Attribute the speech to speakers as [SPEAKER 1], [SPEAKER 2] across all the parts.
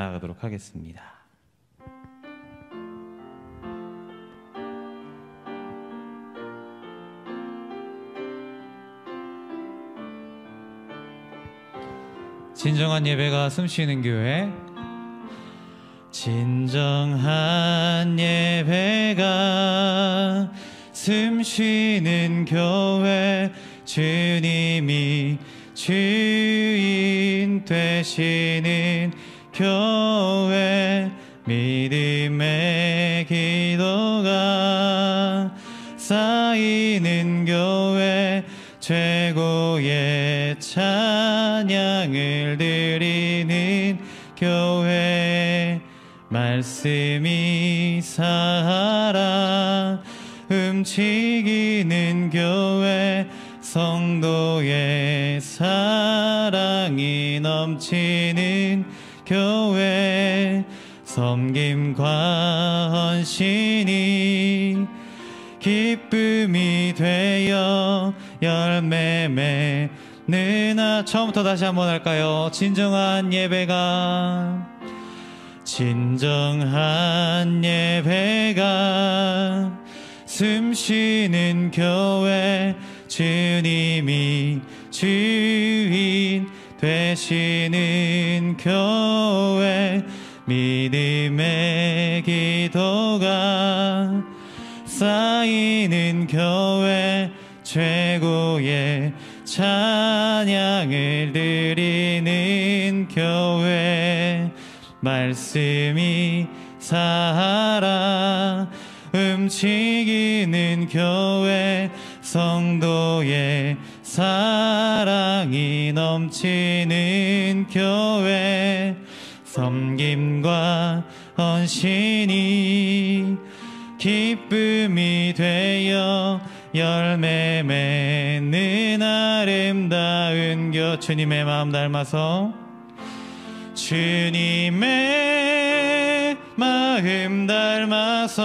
[SPEAKER 1] 나아가도록 하겠습니다. 진정한 예배가 숨쉬는 교회, 진정한 예배가 숨쉬는 교회, 주님이 주인 되시는 교회, 믿음의 기도가 쌓이는 교회, 최고의 찬양을 드리는 교회, 말씀이 살아 움직이는 교회, 성도의 사랑이 넘치는 교회, 섬김과 헌신이 기쁨이 되어 열매 맺는 처음부터 다시 한번 할까요? 진정한 예배가 숨쉬는 교회, 주님이 주인 되시는 교회, 믿음의 기도가 쌓이는 교회, 최고의 찬양을 드리는 교회, 말씀이 살아 움직이는 교회, 성도의 사랑이 넘치는 교회, 섬김과 헌신이 기쁨이 되어 열매 맺는 아름다운 교회, 주님의 마음 닮아서, 주님의 마음 닮아서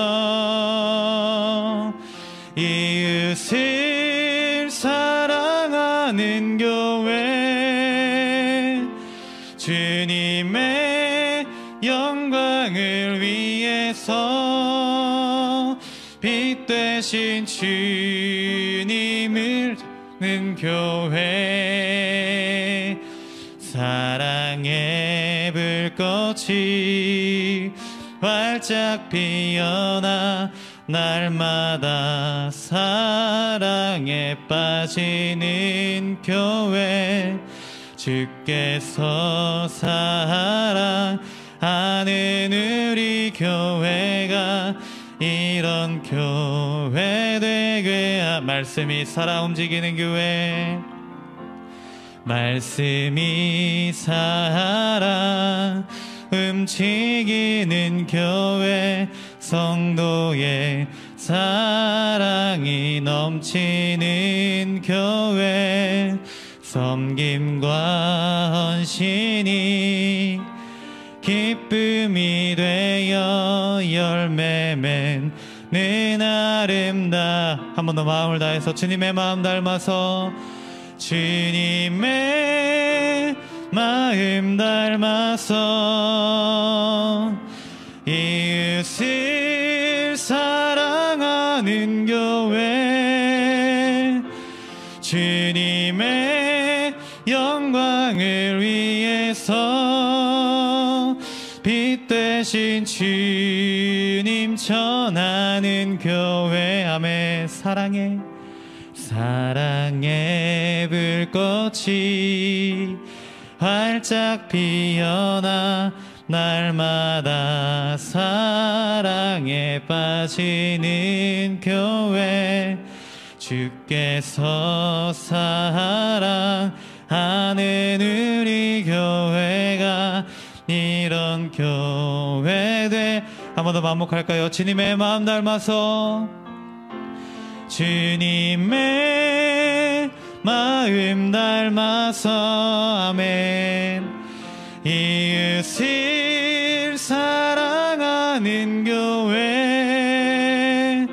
[SPEAKER 1] 이웃을 사랑하는 교회, 주님의 영광을 위해서 빛 되신 주님을 는 교회, 사랑의 불꽃이 활짝 피어나 날마다 사랑에 빠지는 교회, 주께서 사랑하는 우리 교회가 이런 교회 되게, 말씀이 살아 움직이는 교회, 말씀이 살아 움직이는 교회, 성도의 사랑이 넘치는 교회, 섬김과 헌신이 기쁨이 되어 열매 맺는 한 번 더 마음을 다해서, 주님의 마음 닮아서, 주님의 마음 닮아서 이웃을 사랑하는 교회, 주님의 영광을 위해서 빛 되신 주님 전하는 교회, 아멘. 사랑의 불꽃이 활짝 피어나 날마다 사랑에 빠지는 교회, 주께서 사랑하는 우리 교회가 이런 교회 돼. 한 번 더 반복할까요? 주님의 마음 닮아서, 주님의 마음 닮아서, 아멘. 이웃을 사랑하는 교회,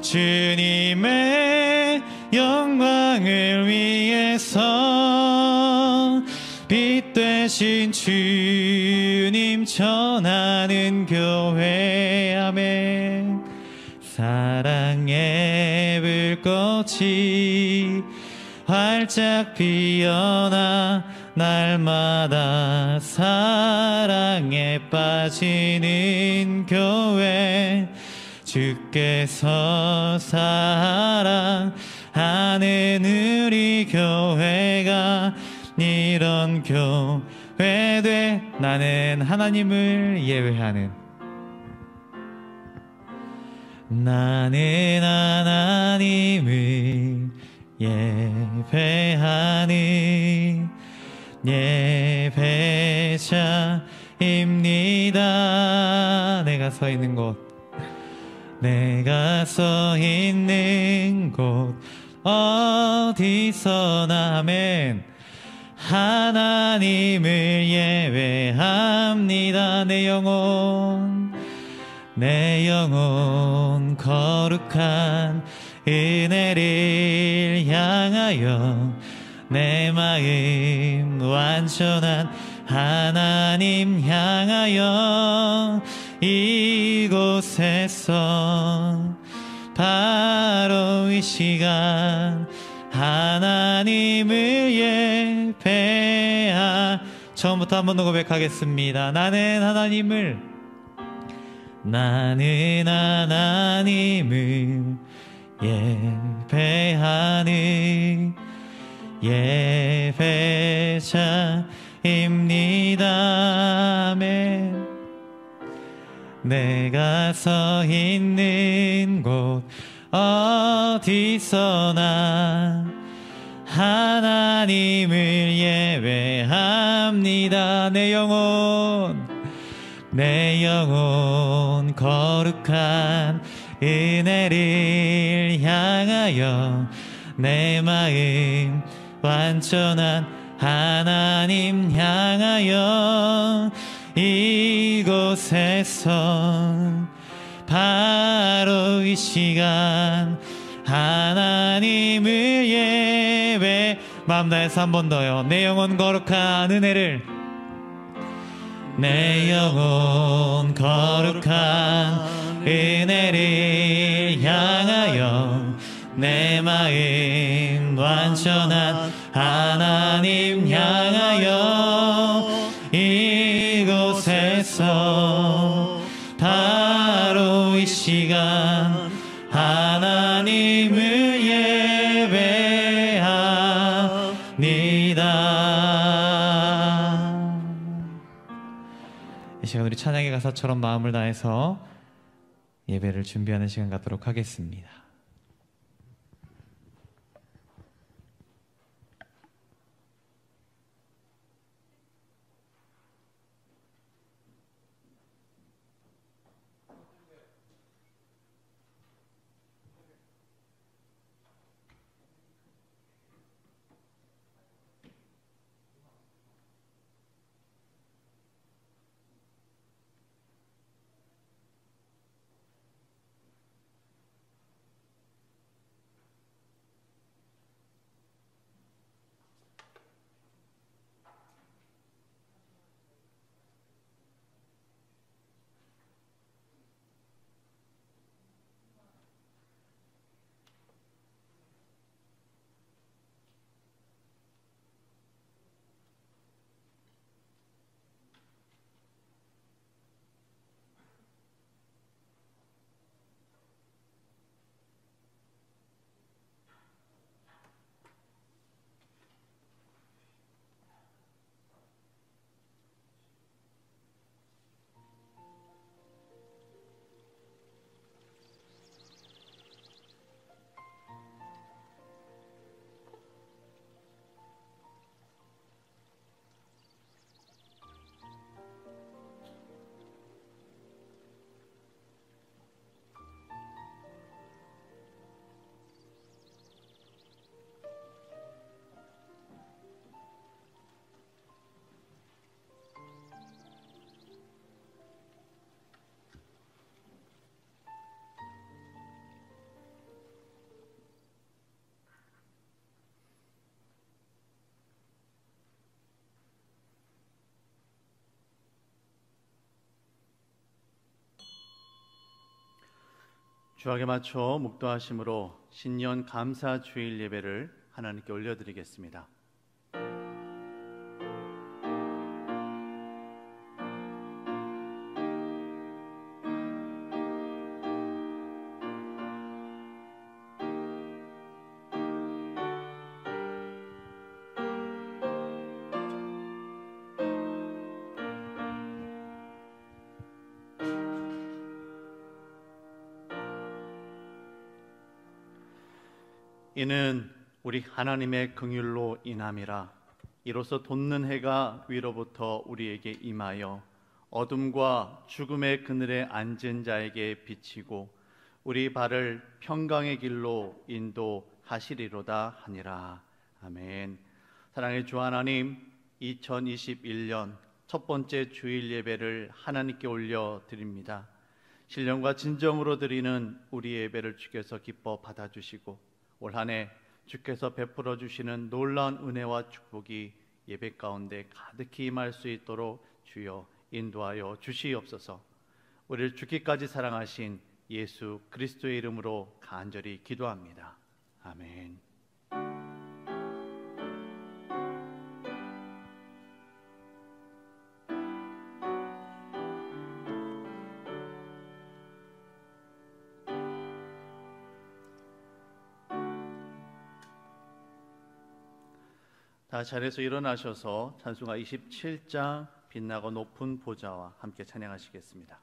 [SPEAKER 1] 주님의 영광을 위해서 빛 되신 주님 전하는 교회. 아멘. 사랑의 불꽃이 활짝 피어나 날마다 사랑에 빠지는 교회. 주께서 사랑하는 우리 교회가 이런 교회 돼. 나는 하나님을 예배하는, 나는 하나님을 예배하는 예배자입니다. 내가 서 있는 곳, 내가 서 있는 곳 어디서나. 아멘. 하나님을 예배합니다. 내 영혼 거룩한 은혜를 향하여 내 마음 완전한 하나님 향하여 이곳에서 바로 이 시간 하나님을 예배하. 처음부터 한 번 더 고백하겠습니다. 나는 하나님을 예배하는 예배자입니다. 아멘. 내가 서 있는 곳 어디서나 하나님을 예배합니다. 내 영혼 거룩한 은혜를 향하여 내 마음 완전한 하나님 향하여 이곳에서 바로 이 시간 하나님을 예배. 마음 다해서 한 번 더요. 내 영혼 거룩한 은혜를, 내 영혼 거룩한 은혜를 향하여 내 마음 완전한 하나님 향하여 이곳에서 바로 이 시간 하나님을 예배합니다. 이 시간 우리 찬양의 가사처럼 마음을 다해서 예배를 준비하는 시간 갖도록 하겠습니다.
[SPEAKER 2] 주악에 맞춰 묵도하심으로 신년 감사 주일 예배를 하나님께 올려드리겠습니다. 이는 우리 하나님의 긍휼로 인함이라. 이로써 돋는 해가 위로부터 우리에게 임하여 어둠과 죽음의 그늘에 앉은 자에게 비치고 우리 발을 평강의 길로 인도하시리로다 하니라. 아멘. 사랑의 주 하나님, 2021년 첫 번째 주일 예배를 하나님께 올려드립니다. 신령과 진정으로 드리는 우리 예배를 주께서 기뻐 받아주시고 올 한 해 주께서 베풀어 주시는 놀라운 은혜와 축복이 예배 가운데 가득히 임할 수 있도록 주여 인도하여 주시옵소서. 우리를 죽기까지 사랑하신 예수 그리스도의 이름으로 간절히 기도합니다. 아멘. 다 자리에서 일어나셔서 찬송가 27장 빛나고 높은 보좌와 함께 찬양하시겠습니다.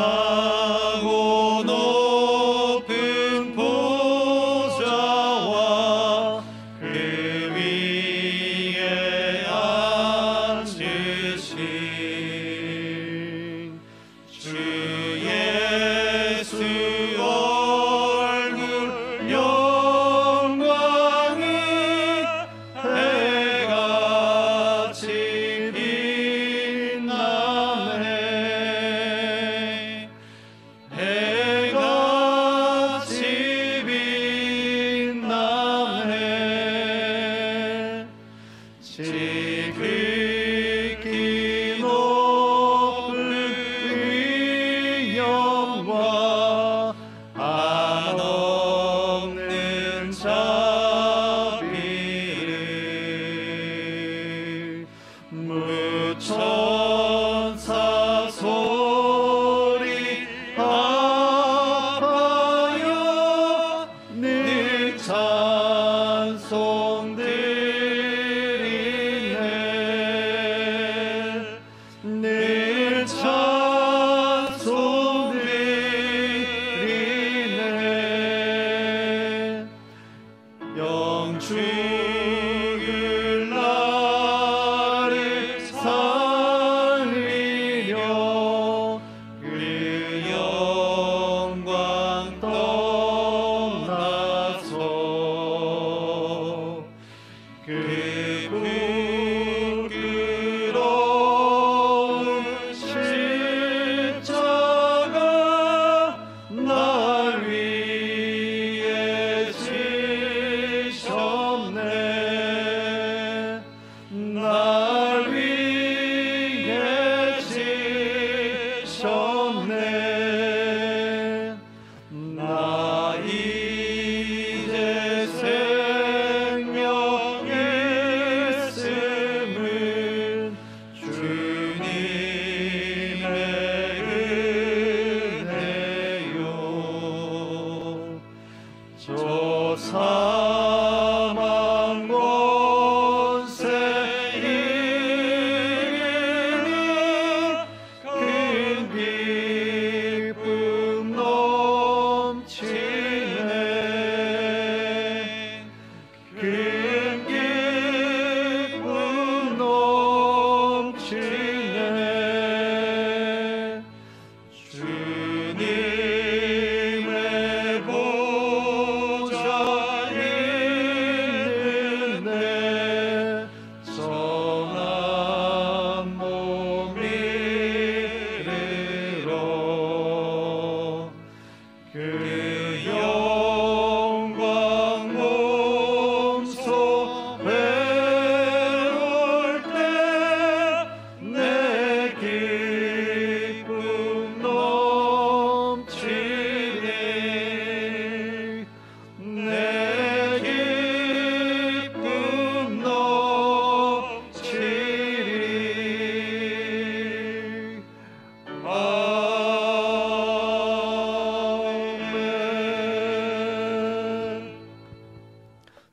[SPEAKER 1] 빛나고 높은 보좌와 그 위에 앉으신 주 예수 얼굴 영광이 해같이 빛나네. 해같이 빛나네. 지극히 높은 위엄과 한없는 자비를 무천사 소리 아파요 늘 찬송 드리네. 늘 찬송 드리네. 영축을 나를 살리려 그 영광 떠나서 그 부끄러운 십자가 날 위해 지셨네.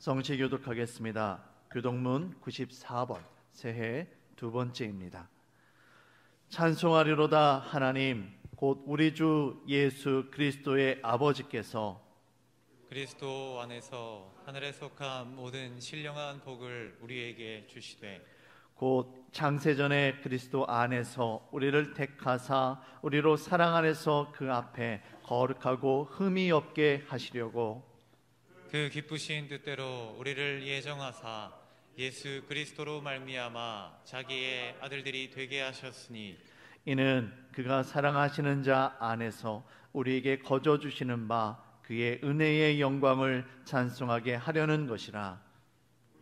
[SPEAKER 2] 성시 교독하겠습니다. 교독문 94번, 새해 두 번째입니다. 찬송하리로다 하나님, 곧 우리 주 예수 그리스도의 아버지께서
[SPEAKER 1] 그리스도 안에서 하늘에 속한 모든 신령한 복을 우리에게 주시되
[SPEAKER 2] 곧 창세전에 그리스도 안에서 우리를 택하사 우리로 사랑 안에서 그 앞에 거룩하고 흠이 없게 하시려고
[SPEAKER 1] 그 기쁘신 뜻대로 우리를 예정하사 예수 그리스도로 말미암아 자기의 아들들이 되게 하셨으니
[SPEAKER 2] 이는 그가 사랑하시는 자 안에서 우리에게 거저 주시는 바 그의 은혜의 영광을 찬송하게 하려는 것이라.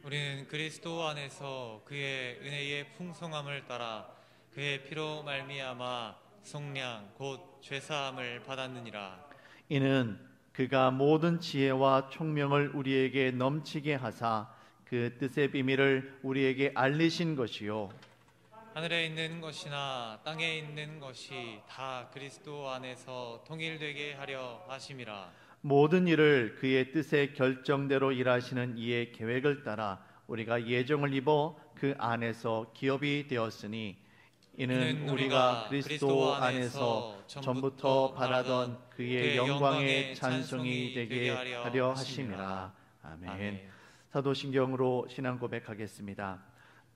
[SPEAKER 1] 우리는 그리스도 안에서 그의 은혜의 풍성함을 따라 그의 피로 말미암아 속량 곧 죄사함을 받았느니라.
[SPEAKER 2] 이는 그가 모든 지혜와 총명을 우리에게 넘치게 하사 그 뜻의 비밀을 우리에게 알리신 것이요
[SPEAKER 1] 하늘에 있는 것이나 땅에 있는 것이 다 그리스도 안에서 통일되게 하려 하심이라.
[SPEAKER 2] 모든 일을 그의 뜻의 결정대로 일하시는 이의 계획을 따라 우리가 예정을 입어 그 안에서 기업이 되었으니 이는 우리가 그리스도 안에서 전부터 바라던 그의 영광의 찬송이 되게 하려 하심이라. 아멘. 사도신경으로 신앙 고백하겠습니다.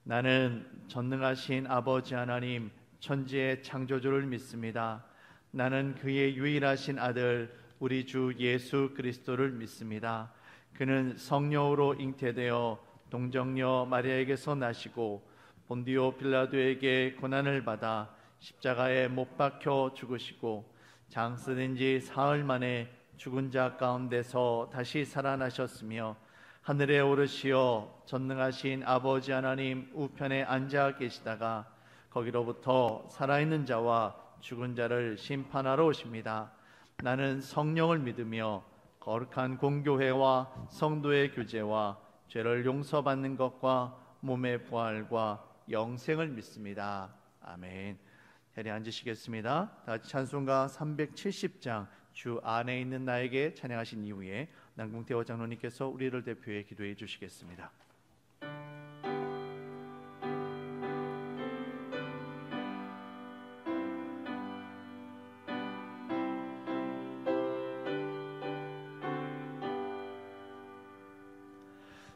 [SPEAKER 2] 나는 전능하신 아버지 하나님 천지의 창조주를 믿습니다. 나는 그의 유일하신 아들 우리 주 예수 그리스도를 믿습니다. 그는 성령으로 잉태되어 동정녀 마리아에게서 나시고 본디오 빌라도에게 고난을 받아 십자가에 못 박혀 죽으시고 장사된 지 사흘 만에 죽은 자 가운데서 다시 살아나셨으며 하늘에 오르시어 전능하신 아버지 하나님 우편에 앉아 계시다가 거기로부터 살아있는 자와 죽은 자를 심판하러 오십니다. 나는 성령을 믿으며 거룩한 공교회와 성도의 교제와 죄를 용서받는 것과 몸의 부활과 영생을 믿습니다. 아멘. 자리에 앉으시겠습니다. 다 같이 찬송가 370장 주 안에 있는 나에게 찬양하신 이후에 남궁태호 장로님께서 우리를 대표해 기도해 주시겠습니다.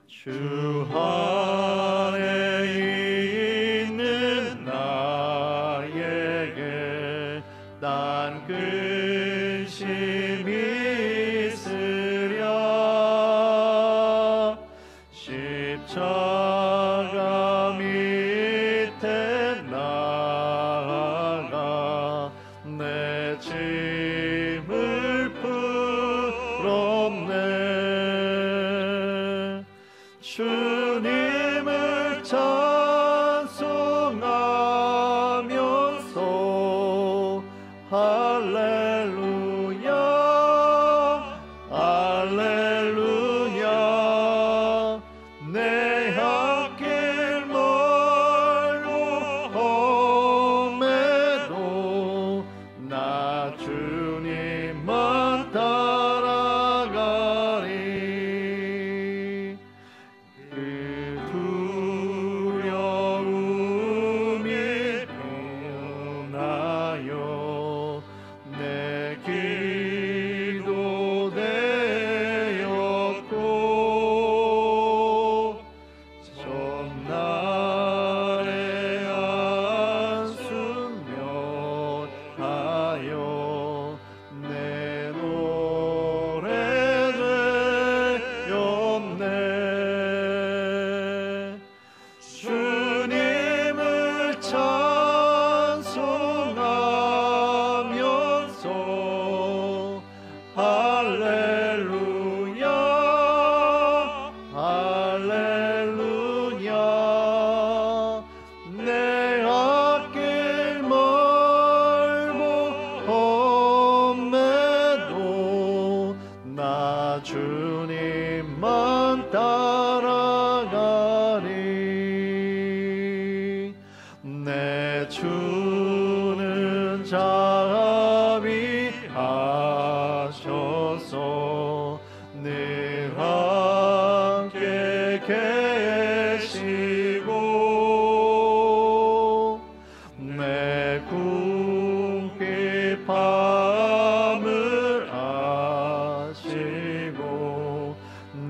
[SPEAKER 2] 주 안에 있는 나에게 난 근심이 있으랴. 십자가 밑에 나아가 내 짐을 풀었네. 주님을 찬송하면서 할렐루야 할렐루야. 내 앞길 멀고 험해도 나 주님만 따라가리. 그 두려움이 떠나요 내 기도 되었고 전날의 안수 면하여 내 노래 되었네. 주님을 찬송하면서 할렐루야 할렐루야. 내 앞길 멀고 험해도 나 주님만 따라 계시고 내 궁핍 밤을 아시고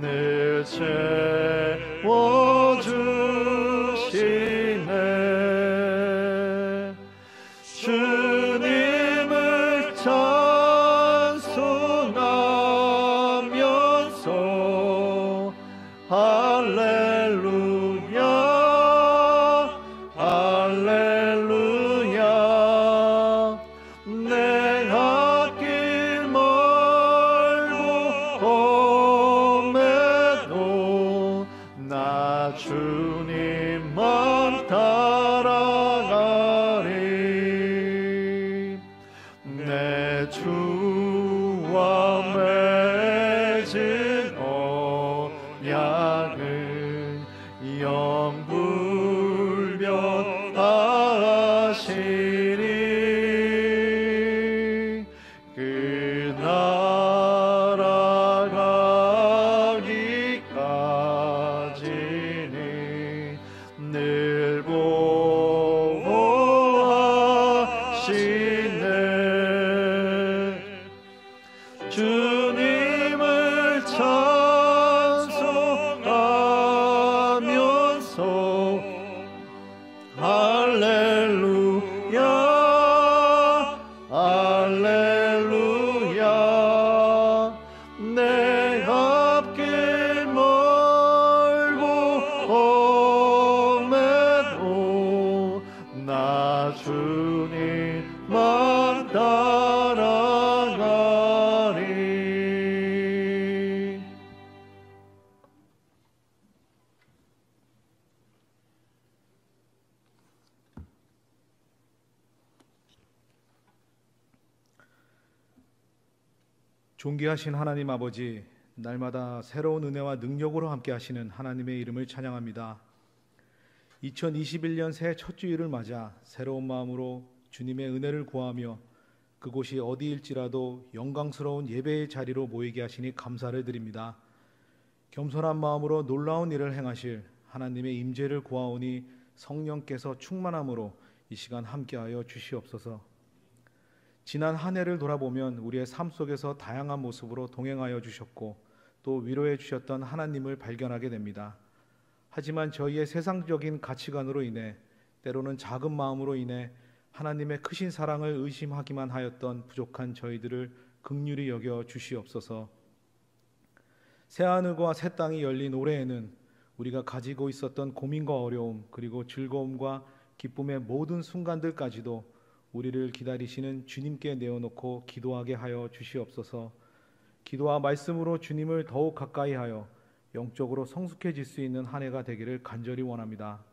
[SPEAKER 2] 늘 채워주시네. 주님을 찬송하면서 할렐루야 할렐루야. 내 앞길 멀고 험해도 나 주님만 따라가리. 내 주와 맺은 언약은 영불변하시리. 그 나라 가기까지는 늘 보호하시네. 주님을 찬송하면서 할렐루야 할렐루야. 내 앞길 멀고 험해도 나 주님만 따라가리.
[SPEAKER 3] 존귀하신 하나님 아버지, 날마다 새로운 은혜와 능력으로 함께 하시는 하나님의 이름을 찬양합니다. 2021년 새해 첫 주일을 맞아 새로운 마음으로 주님의 은혜를 구하며 그곳이 어디일지라도 영광스러운 예배의 자리로 모이게 하시니 감사를 드립니다. 겸손한 마음으로 놀라운 일을 행하실 하나님의 임재를 구하오니 성령께서 충만함으로 이 시간 함께하여 주시옵소서. 지난 한 해를 돌아보면 우리의 삶 속에서 다양한 모습으로 동행하여 주셨고 또 위로해 주셨던 하나님을 발견하게 됩니다. 하지만 저희의 세상적인 가치관으로 인해, 때로는 작은 마음으로 인해 하나님의 크신 사랑을 의심하기만 하였던 부족한 저희들을 긍휼히 여겨 주시옵소서. 새하늘과 새 땅이 열린 올해에는 우리가 가지고 있었던 고민과 어려움, 그리고 즐거움과 기쁨의 모든 순간들까지도 우리를 기다리시는 주님께 내어놓고 기도하게 하여 주시옵소서. 기도와 말씀으로 주님을 더욱 가까이 하여 영적으로 성숙해질 수 있는 한 해가 되기를 간절히 원합니다.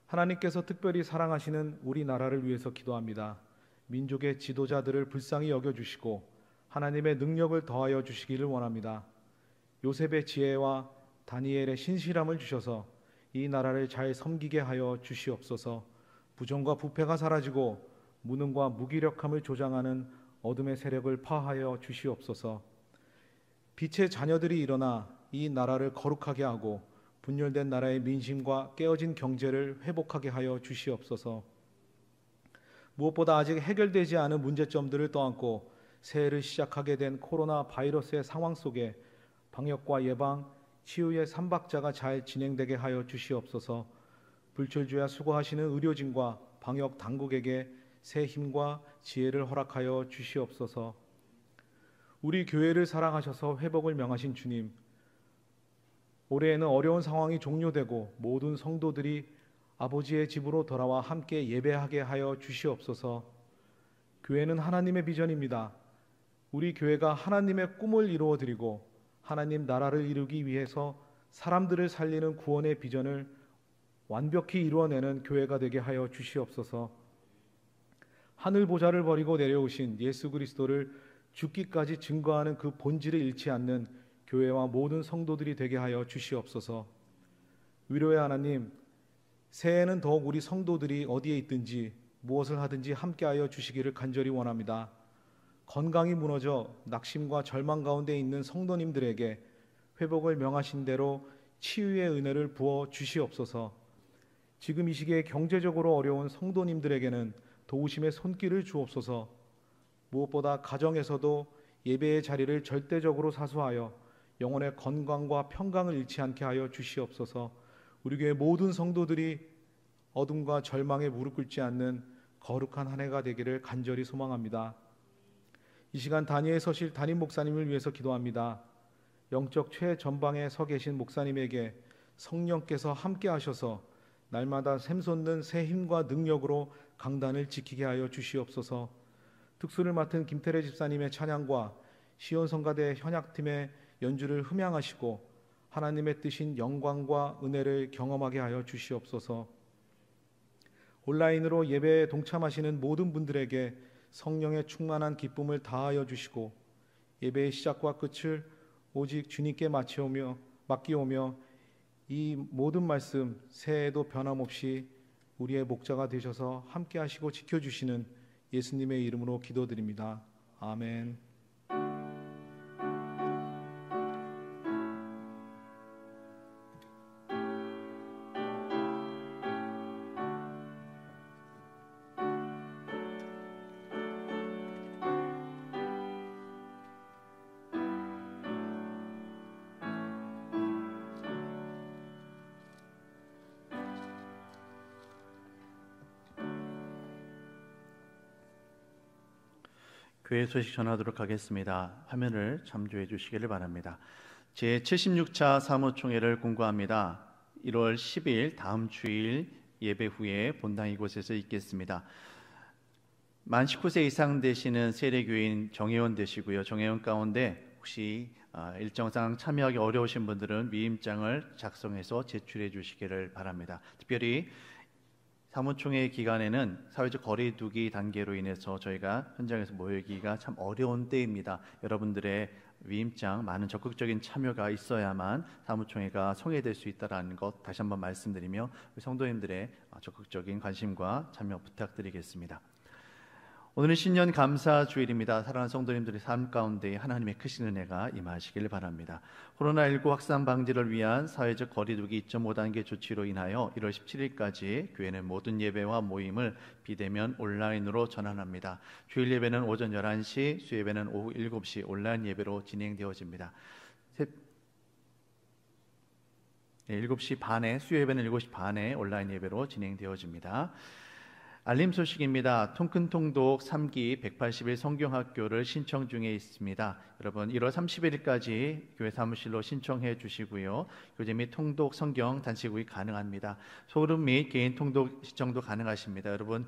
[SPEAKER 3] 하나님께서 특별히 사랑하시는 우리나라를 위해서 기도합니다. 민족의 지도자들을 불쌍히 여겨주시고 하나님의 능력을 더하여 주시기를 원합니다. 요셉의 지혜와 다니엘의 신실함을 주셔서 이 나라를 잘 섬기게 하여 주시옵소서. 부정과 부패가 사라지고 무능과 무기력함을 조장하는 어둠의 세력을 파하여 주시옵소서. 빛의 자녀들이 일어나 이 나라를 거룩하게 하고 분열된 나라의 민심과 깨어진 경제를 회복하게 하여 주시옵소서. 무엇보다 아직 해결되지 않은 문제점들을 떠안고 새해를 시작하게 된 코로나 바이러스의 상황 속에 방역과 예방, 치유의 삼박자가 잘 진행되게 하여 주시옵소서. 불철주야 수고하시는 의료진과 방역 당국에게 새 힘과 지혜를 허락하여 주시옵소서. 우리 교회를 사랑하셔서 회복을 명하신 주님, 올해에는 어려운 상황이 종료되고 모든 성도들이 아버지의 집으로 돌아와 함께 예배하게 하여 주시옵소서. 교회는 하나님의 비전입니다. 우리 교회가 하나님의 꿈을 이루어드리고 하나님 나라를 이루기 위해서 사람들을 살리는 구원의 비전을 완벽히 이루어내는 교회가 되게 하여 주시옵소서. 하늘 보좌를 버리고 내려오신 예수 그리스도를 죽기까지 증거하는 그 본질을 잃지 않는 교회와 모든 성도들이 되게 하여 주시옵소서. 위로의 하나님, 새해에는 더욱 우리 성도들이 어디에 있든지 무엇을 하든지 함께하여 주시기를 간절히 원합니다. 건강이 무너져 낙심과 절망 가운데 있는 성도님들에게 회복을 명하신 대로 치유의 은혜를 부어 주시옵소서. 지금 이 시기에 경제적으로 어려운 성도님들에게는 도우심의 손길을 주옵소서. 무엇보다 가정에서도 예배의 자리를 절대적으로 사수하여 영혼의 건강과 평강을 잃지 않게 하여 주시옵소서. 우리 교회 모든 성도들이 어둠과 절망에 무릎 꿇지 않는 거룩한 한 해가 되기를 간절히 소망합니다. 이 시간 단위에 서실 담임 목사님을 위해서 기도합니다. 영적 최전방에 서 계신 목사님에게 성령께서 함께 하셔서 날마다 샘솟는 새 힘과 능력으로 강단을 지키게 하여 주시옵소서. 특수를 맡은 김태래 집사님의 찬양과 시온성가대 현악팀의 연주를 흠양하시고 하나님의 뜻인 영광과 은혜를 경험하게 하여 주시옵소서. 온라인으로 예배에 동참하시는 모든 분들에게 성령의 충만한 기쁨을 다하여 주시고 예배의 시작과 끝을 오직 주님께 맡기오며 이 모든 말씀 새해에도 변함없이 우리의 목자가 되셔서 함께 하시고 지켜주시는 예수님의 이름으로 기도드립니다. 아멘.
[SPEAKER 2] 교회 소식 전하도록 하겠습니다. 화면을 참조해 주시기를 바랍니다. 제76차 사무총회를 공고합니다. 1월 10일 다음 주일 예배 후에 본당 이곳에서 있겠습니다. 만 19세 이상 되시는 세례교인 정회원 되시고요. 정회원 가운데 혹시 일정상 참여하기 어려우신 분들은 위임장을 작성해서 제출해 주시기를 바랍니다. 특별히 사무총회 기간에는 사회적 거리두기 단계로 인해서 저희가 현장에서 모이기가 참 어려운 때입니다. 여러분들의 위임장 많은 적극적인 참여가 있어야만 사무총회가 성회될 수 있다는 것 다시 한번 말씀드리며 성도님들의 적극적인 관심과 참여 부탁드리겠습니다. 오늘은 신년 감사 주일입니다. 사랑하는 성도님들의 삶 가운데 하나님의 크신 은혜가 임하시길 바랍니다. 코로나19 확산 방지를 위한 사회적 거리두기 2.5단계 조치로 인하여 1월 17일까지 교회는 모든 예배와 모임을 비대면 온라인으로 전환합니다. 주일 예배는 오전 11시, 수예배는 오후 7시 온라인 예배로 진행되어집니다. 7시 반에, 수요예배는 7시 반에 온라인 예배로 진행되어집니다. 알림 소식입니다. 통큰통독 3기 181 성경학교를 신청 중에 있습니다. 여러분 1월 31일까지 교회 사무실로 신청해 주시고요. 교재 및 통독 성경 단체 구입 가능합니다. 소름 및 개인 통독 신청도 가능하십니다. 여러분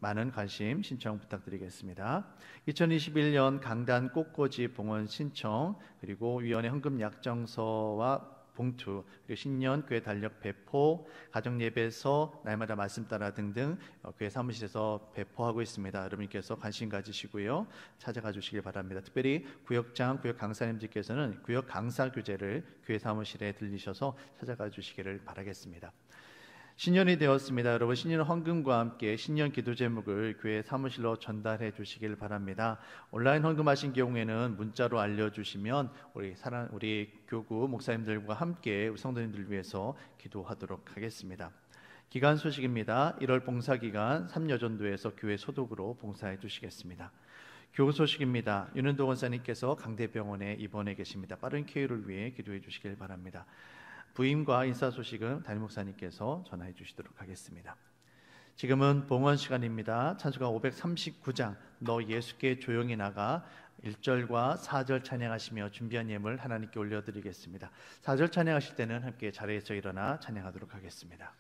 [SPEAKER 2] 많은 관심 신청 부탁드리겠습니다. 2021년 강단 꽃꽂이 봉헌 신청 그리고 위원회 헌금 약정서와 봉투, 그리고 신년 교회 달력 배포, 가정 예배서, 날마다 말씀 따라 등등 교회 사무실에서 배포하고 있습니다. 여러분께서 관심 가지시고요, 찾아가 주시길 바랍니다. 특별히 구역장, 구역 강사님들께서는 구역 강사 교재를 교회 사무실에 들리셔서 찾아가 주시기를 바라겠습니다. 신년이 되었습니다. 여러분 신년 헌금과 함께 신년 기도 제목을 교회 사무실로 전달해 주시길 바랍니다. 온라인 헌금하신 경우에는 문자로 알려주시면 우리 교구 목사님들과 함께 성도님들을 위해서 기도하도록 하겠습니다. 기간 소식입니다. 1월 봉사기간 3여전도에서 교회 소독으로 봉사해 주시겠습니다. 교우 소식입니다. 윤은도 원사님께서 강대병원에 입원해 계십니다. 빠른 쾌유를 위해 기도해 주시길 바랍니다. 부임과 인사 소식은 담임 목사님께서 전하해 주시도록 하겠습니다. 지금은 봉헌 시간입니다. 찬송가 539장 너 예수께 조용히 나가 1절과 4절 찬양하시며 준비한 예물 하나님께 올려드리겠습니다. 4절 찬양하실 때는 함께 자리에서 일어나 찬양하도록 하겠습니다.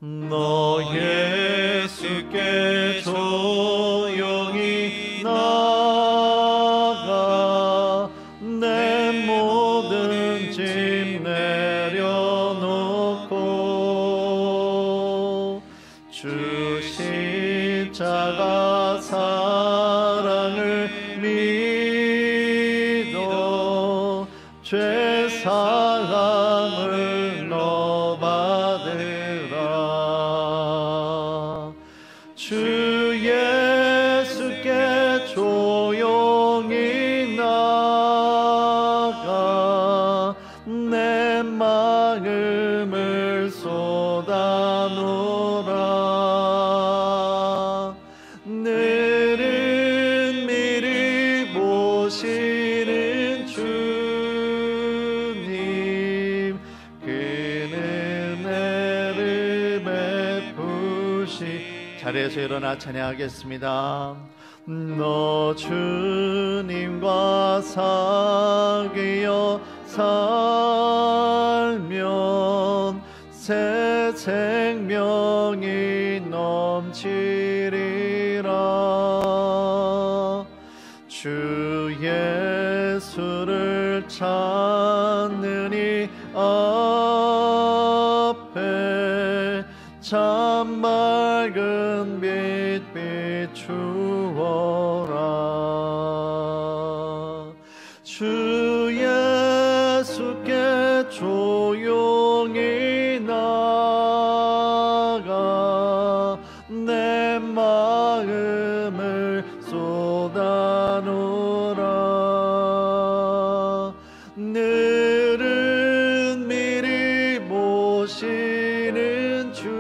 [SPEAKER 2] 너 예수께 조용히 나가 내 모든 짐 내려놓고 주 십자가 사랑을 믿어 죄 사함을 너 마음을 쏟아놓으라. 늘은 미리 보시는 주님, 그는 은혜를 베푸시. 자리에서 일어나 찬양하겠습니다. 너 주님과 사귀어 살면 새 생명이 넘치리라. 주 예수를 찾는 이 앞에 참 맑은 빛 비추어라. 주 예수께 조용히 나가 내 마음을 쏟아놓으라. 늘은 미리 모시는 주님,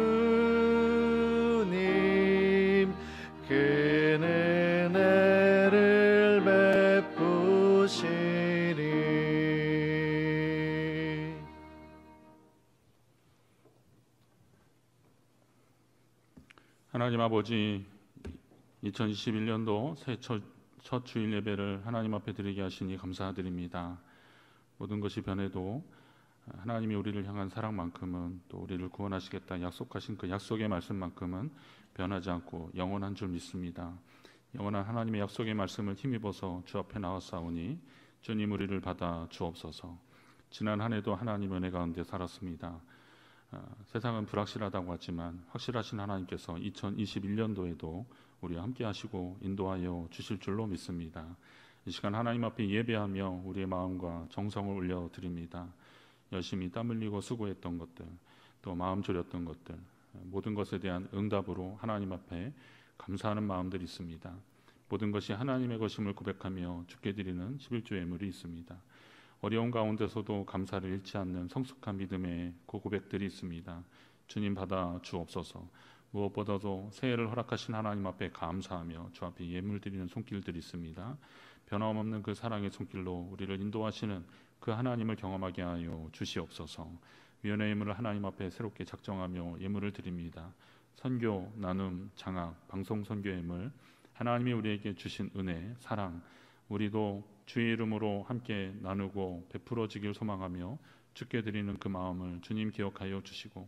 [SPEAKER 2] 그는 은혜를 베푸시리.
[SPEAKER 4] 하나님 아버지, 2021년도 새 첫 주일 예배를 하나님 앞에 드리게 하시니 감사드립니다. 모든 것이 변해도 하나님이 우리를 향한 사랑만큼은, 또 우리를 구원하시겠다 약속하신 그 약속의 말씀만큼은 변하지 않고 영원한 줄 믿습니다. 영원한 하나님의 약속의 말씀을 힘입어서 주 앞에 나왔사오니 주님 우리를 받아 주옵소서. 지난 한 해도 하나님 은혜 가운데 살았습니다. 세상은 불확실하다고 하지만 확실하신 하나님께서 2021년도에도 우리와 함께 하시고 인도하여 주실 줄로 믿습니다. 이 시간 하나님 앞에 예배하며 우리의 마음과 정성을 올려드립니다. 열심히 땀 흘리고 수고했던 것들, 또 마음 졸였던 것들, 모든 것에 대한 응답으로 하나님 앞에 감사하는 마음들이 있습니다. 모든 것이 하나님의 것임을 고백하며 주께 드리는 11조 예물이 있습니다. 어려운 가운데서도 감사를 잃지 않는 성숙한 믿음의 그 고백들이 있습니다. 주님 받아 주옵소서. 무엇보다도 새해를 허락하신 하나님 앞에 감사하며 주 앞에 예물 드리는 손길들이 있습니다. 변함없는 그 사랑의 손길로 우리를 인도하시는 그 하나님을 경험하게 하여 주시옵소서. 위원회 예물을 하나님 앞에 새롭게 작정하며 예물을 드립니다. 선교, 나눔, 장학, 방송 선교 예물, 하나님이 우리에게 주신 은혜, 사랑, 우리도 주의 이름으로 함께 나누고 베풀어지길 소망하며 주께 드리는 그 마음을 주님 기억하여 주시고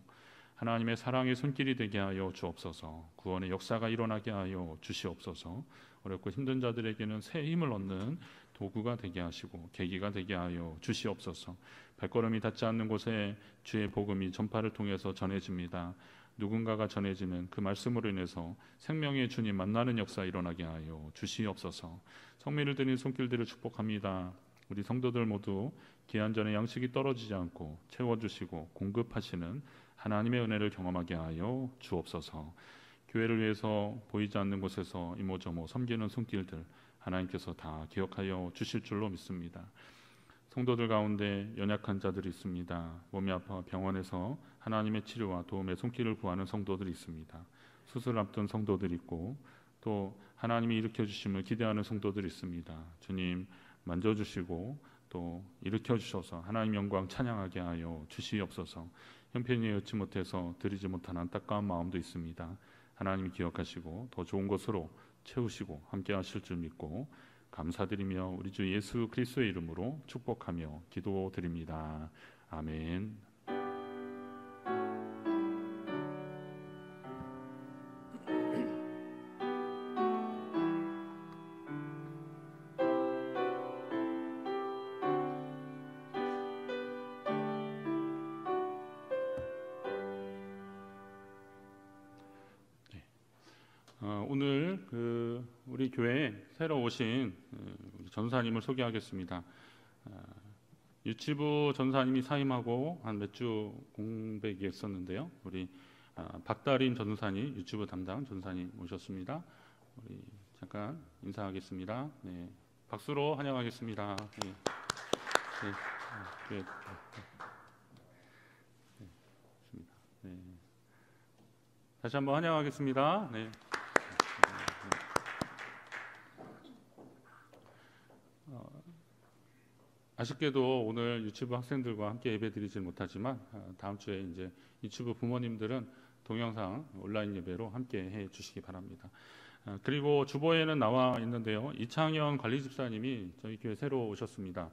[SPEAKER 4] 하나님의 사랑의 손길이 되게 하여 주옵소서. 구원의 역사가 일어나게 하여 주시옵소서. 어렵고 힘든 자들에게는 새 힘을 얻는 도구가 되게 하시고 계기가 되게 하여 주시옵소서. 발걸음이 닿지 않는 곳에 주의 복음이 전파를 통해서 전해집니다. 누군가가 전해지는 그 말씀으로 인해서 생명의 주님 만나는 역사 일어나게 하여 주시옵소서. 성미를 드린 손길들을 축복합니다. 우리 성도들 모두 기한전에 양식이 떨어지지 않고 채워주시고 공급하시는 하나님의 은혜를 경험하게 하여 주옵소서. 교회를 위해서 보이지 않는 곳에서 이모저모 섬기는 손길들 하나님께서 다 기억하여 주실 줄로 믿습니다. 성도들 가운데 연약한 자들이 있습니다. 몸이 아파 병원에서 하나님의 치료와 도움의 손길을 구하는 성도들이 있습니다. 수술 앞둔 성도들이 있고 또 하나님이 일으켜주심을 기대하는 성도들이 있습니다. 주님 만져주시고 또 일으켜주셔서 하나님 영광 찬양하게 하여 주시옵소서. 형편이 여치 못해서 드리지 못한 안타까운 마음도 있습니다. 하나님이 기억하시고 더 좋은 것으로 채우시고 함께 하실 줄 믿고 감사드리며 우리 주 예수 그리스도의 이름으로 축복하며 기도드립니다. 아멘. 오늘 우리 교회에 새로 오신 우리 전사님을 소개하겠습니다. 유치부 전사님이 사임하고 한 몇 주 공백이 있었는데요. 우리 박다린 전사님, 유치부 담당 전사님 모셨습니다. 우리 잠깐 인사하겠습니다. 네, 박수로 환영하겠습니다. 네. 네. 다시 한번 환영하겠습니다. 네. 아쉽게도 오늘 유치부 학생들과 함께 예배드리지는 못하지만 다음 주에 이제 유치부 부모님들은 동영상 온라인 예배로 함께 해 주시기 바랍니다. 그리고 주보에는 나와 있는데요. 이창현 관리집사님이 저희 교회 새로 오셨습니다.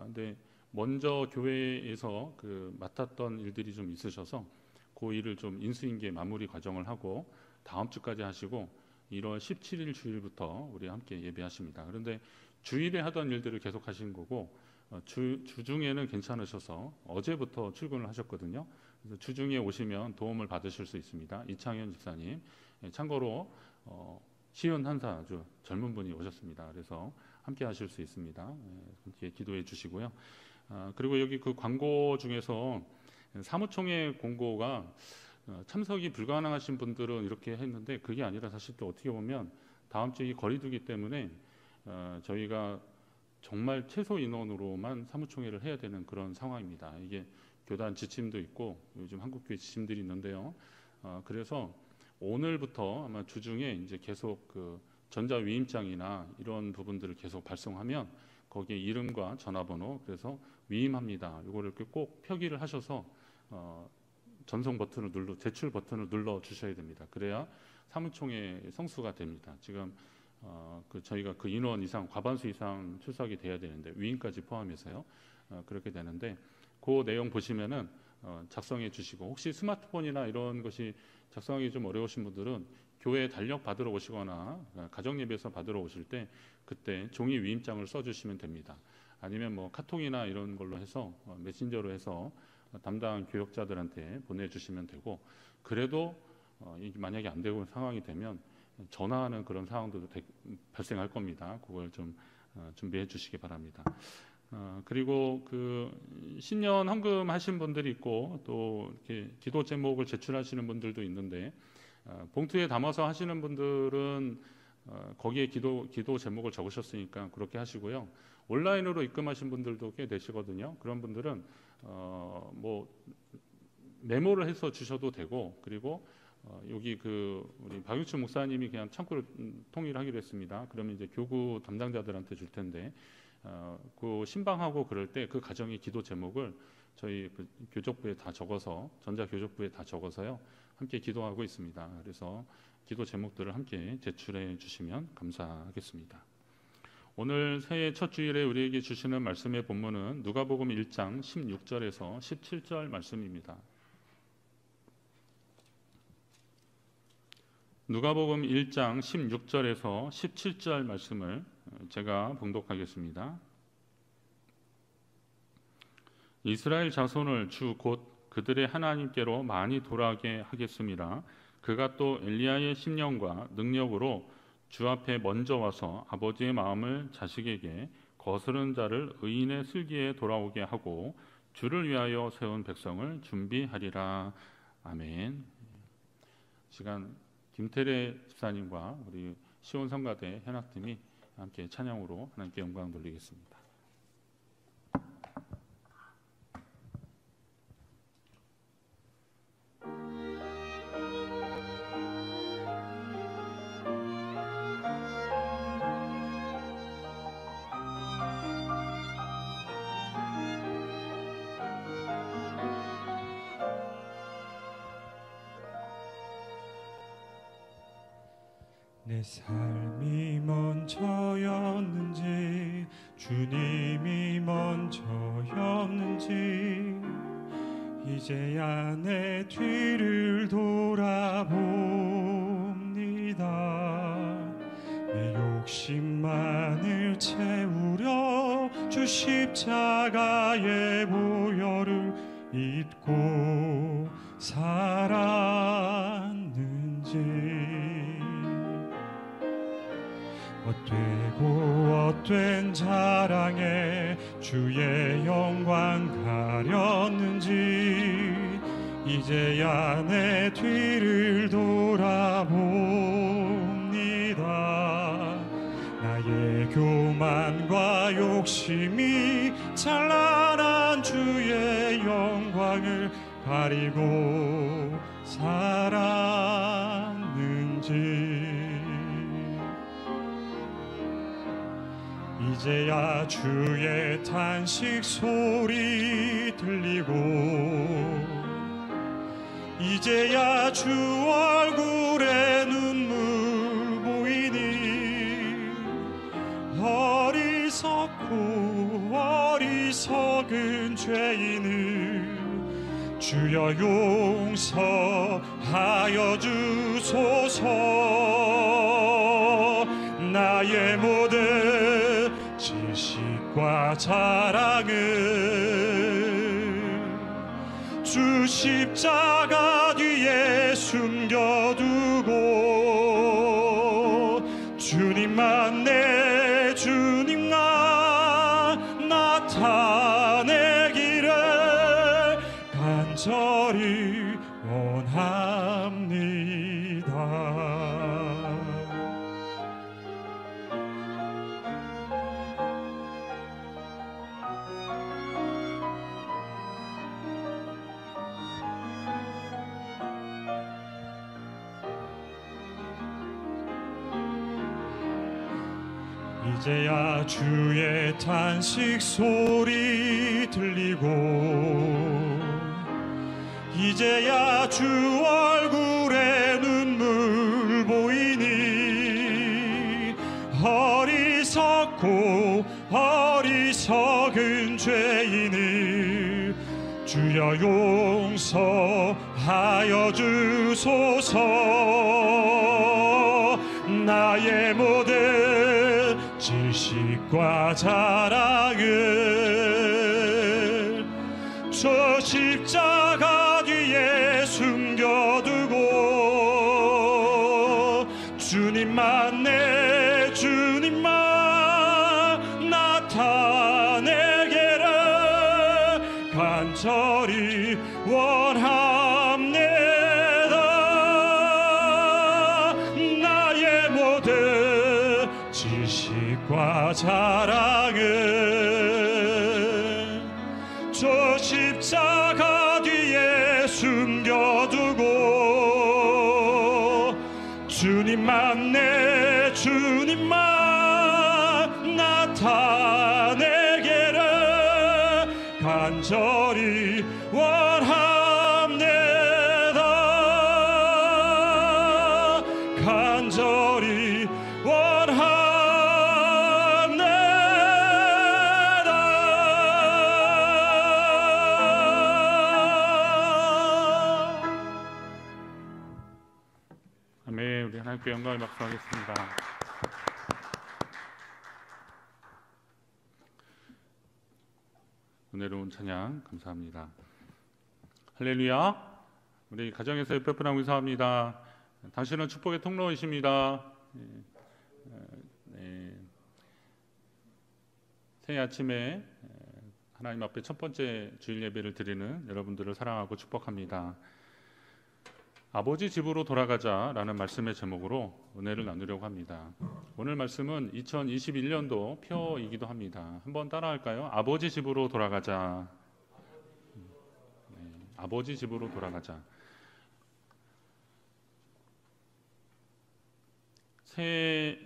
[SPEAKER 4] 근데 먼저 교회에서 맡았던 일들이 좀 있으셔서 그 일을 좀 인수인계 마무리 과정을 하고 다음 주까지 하시고 1월 17일 주일부터 우리 함께 예배하십니다. 그런데 주일에 하던 일들을 계속 하신 거고 주중에는 괜찮으셔서 어제부터 출근을 하셨거든요. 그래서 주중에 오시면 도움을 받으실 수 있습니다. 이창현 집사님. 참고로 시은 한사 아주 젊은 분이 오셨습니다. 그래서 함께 하실 수 있습니다. 함께 기도해 주시고요. 그리고 여기 그 광고 중에서 사무총회 공고가 참석이 불가능하신 분들은 이렇게 했는데 그게 아니라 사실 또 어떻게 보면 다음 주에 거리두기 때문에 저희가 정말 최소 인원으로만 사무총회를 해야 되는 그런 상황입니다. 이게 교단 지침도 있고 요즘 한국교회 지침들이 있는데요. 그래서 오늘부터 아마 주중에 이제 계속 전자위임장이나 이런 부분들을 계속 발송하면 거기에 이름과 전화번호 그래서 위임합니다. 이거를 꼭 표기를 하셔서 전송 버튼을 제출 버튼을 눌러 주셔야 됩니다. 그래야 사무총회 성수가 됩니다. 지금 저희가 그 인원 이상 과반수 이상 출석이 돼야 되는데 위임까지 포함해서요. 그렇게 되는데 그 내용 보시면은 작성해 주시고 혹시 스마트폰이나 이런 것이 작성하기 좀 어려우신 분들은 교회 달력 받으러 오시거나 가정 예배에서 받으러 오실 때 그때 종이 위임장을 써 주시면 됩니다. 아니면 뭐 카톡이나 이런 걸로 해서 메신저로 해서 담당 교역자들한테 보내주시면 되고 그래도 만약에 안 되고 상황이 되면 전화하는 그런 상황도 발생할 겁니다. 그걸 좀 준비해 주시기 바랍니다. 그리고 신년 헌금 하신 분들이 있고 또 이렇게 기도 제목을 제출하시는 분들도 있는데 봉투에 담아서 하시는 분들은 거기에 기도 제목을 적으셨으니까 그렇게 하시고요. 온라인으로 입금하신 분들도 꽤 되시거든요. 그런 분들은 뭐 메모를 해서 주셔도 되고 그리고 여기 우리 박유춘 목사님이 그냥 창구를 통일하기로 했습니다. 그러면 이제 교구 담당자들한테 줄 텐데 그 신방하고 그럴 때 그 가정의 기도 제목을 저희 교족부에 다 적어서 전자 교족부에 다 적어서요 함께 기도하고 있습니다. 그래서 기도 제목들을 함께 제출해 주시면 감사하겠습니다. 오늘 새해 첫 주일에 우리에게 주시는 말씀의 본문은 누가복음 1장 16절에서 17절 말씀입니다. 누가복음 1장 16절에서 17절 말씀을 제가 봉독하겠습니다. 이스라엘 자손을 주 곧 그들의 하나님께로 많이 돌아가게 하겠습니다. 그가 또 엘리야의 심령과 능력으로 주 앞에 먼저 와서 아버지의 마음을 자식에게 거스른 자를 의인의 슬기에 돌아오게 하고 주를 위하여 세운 백성을 준비하리라. 아멘. 시간 김태래 집사님과 우리 시온성가대 현악팀이 함께 찬양으로 하나님께 영광 돌리겠습니다.
[SPEAKER 5] 내 삶이 먼저였는지 주님이 먼저였는지 이제야 내 뒤를 돌아봅니다. 내 욕심만을 채우려 주 십자가의 보혈을 잊고 살았는지 헛된 자랑에 주의 영광 가렸는지 이제야 내 뒤를 돌아봅니다. 나의 교만과 욕심이 찬란한 주의 영광을 가리고 살았는지 이제야 주의 탄식 소리 들리고 이제야 주 얼굴에 눈물 보이니 어리석고 어리석은 죄인을 주여 용서하여 주소서. 나의 모든 지식과 자랑을 주 십자가 뒤에 숨겨두고 주님만 내 주님만 나타내기를 간절히 원합니다. 이제야 주의 탄식 소리 들리고 이제야 주 얼굴에 눈물 보이니 어리석고 어리석은 죄인을 주여 용서하여 주소서. 나의 모든 지식과 자랑을 저 십자가 뒤에 숨겨두고 주님만 내 주님만 나타내기를 간절히 원합니다. 나의 모든 지식과 자랑을 저 십자가 뒤에 숨겨두고 주님만 내 주님만 나타내기를 간절히 원합니다. 간절히 원합니다.
[SPEAKER 4] 아멘. 우리 하나님께 영광을 박수하겠습니다. 은혜로운 찬양 감사합니다. 할렐루야. 우리 가정에서 옆에분 감사합니다. 당신은 축복의 통로이십니다. 새해 아침에 하나님 앞에 첫 번째 주일 예배를 드리는 여러분들을 사랑하고 축복합니다. 아버지 집으로 돌아가자라는 말씀의 제목으로 은혜를 나누려고 합니다. 오늘 말씀은 2021년도 표이기도 합니다. 한번 따라할까요? 아버지 집으로 돌아가자. 아버지 집으로 돌아가자. 새해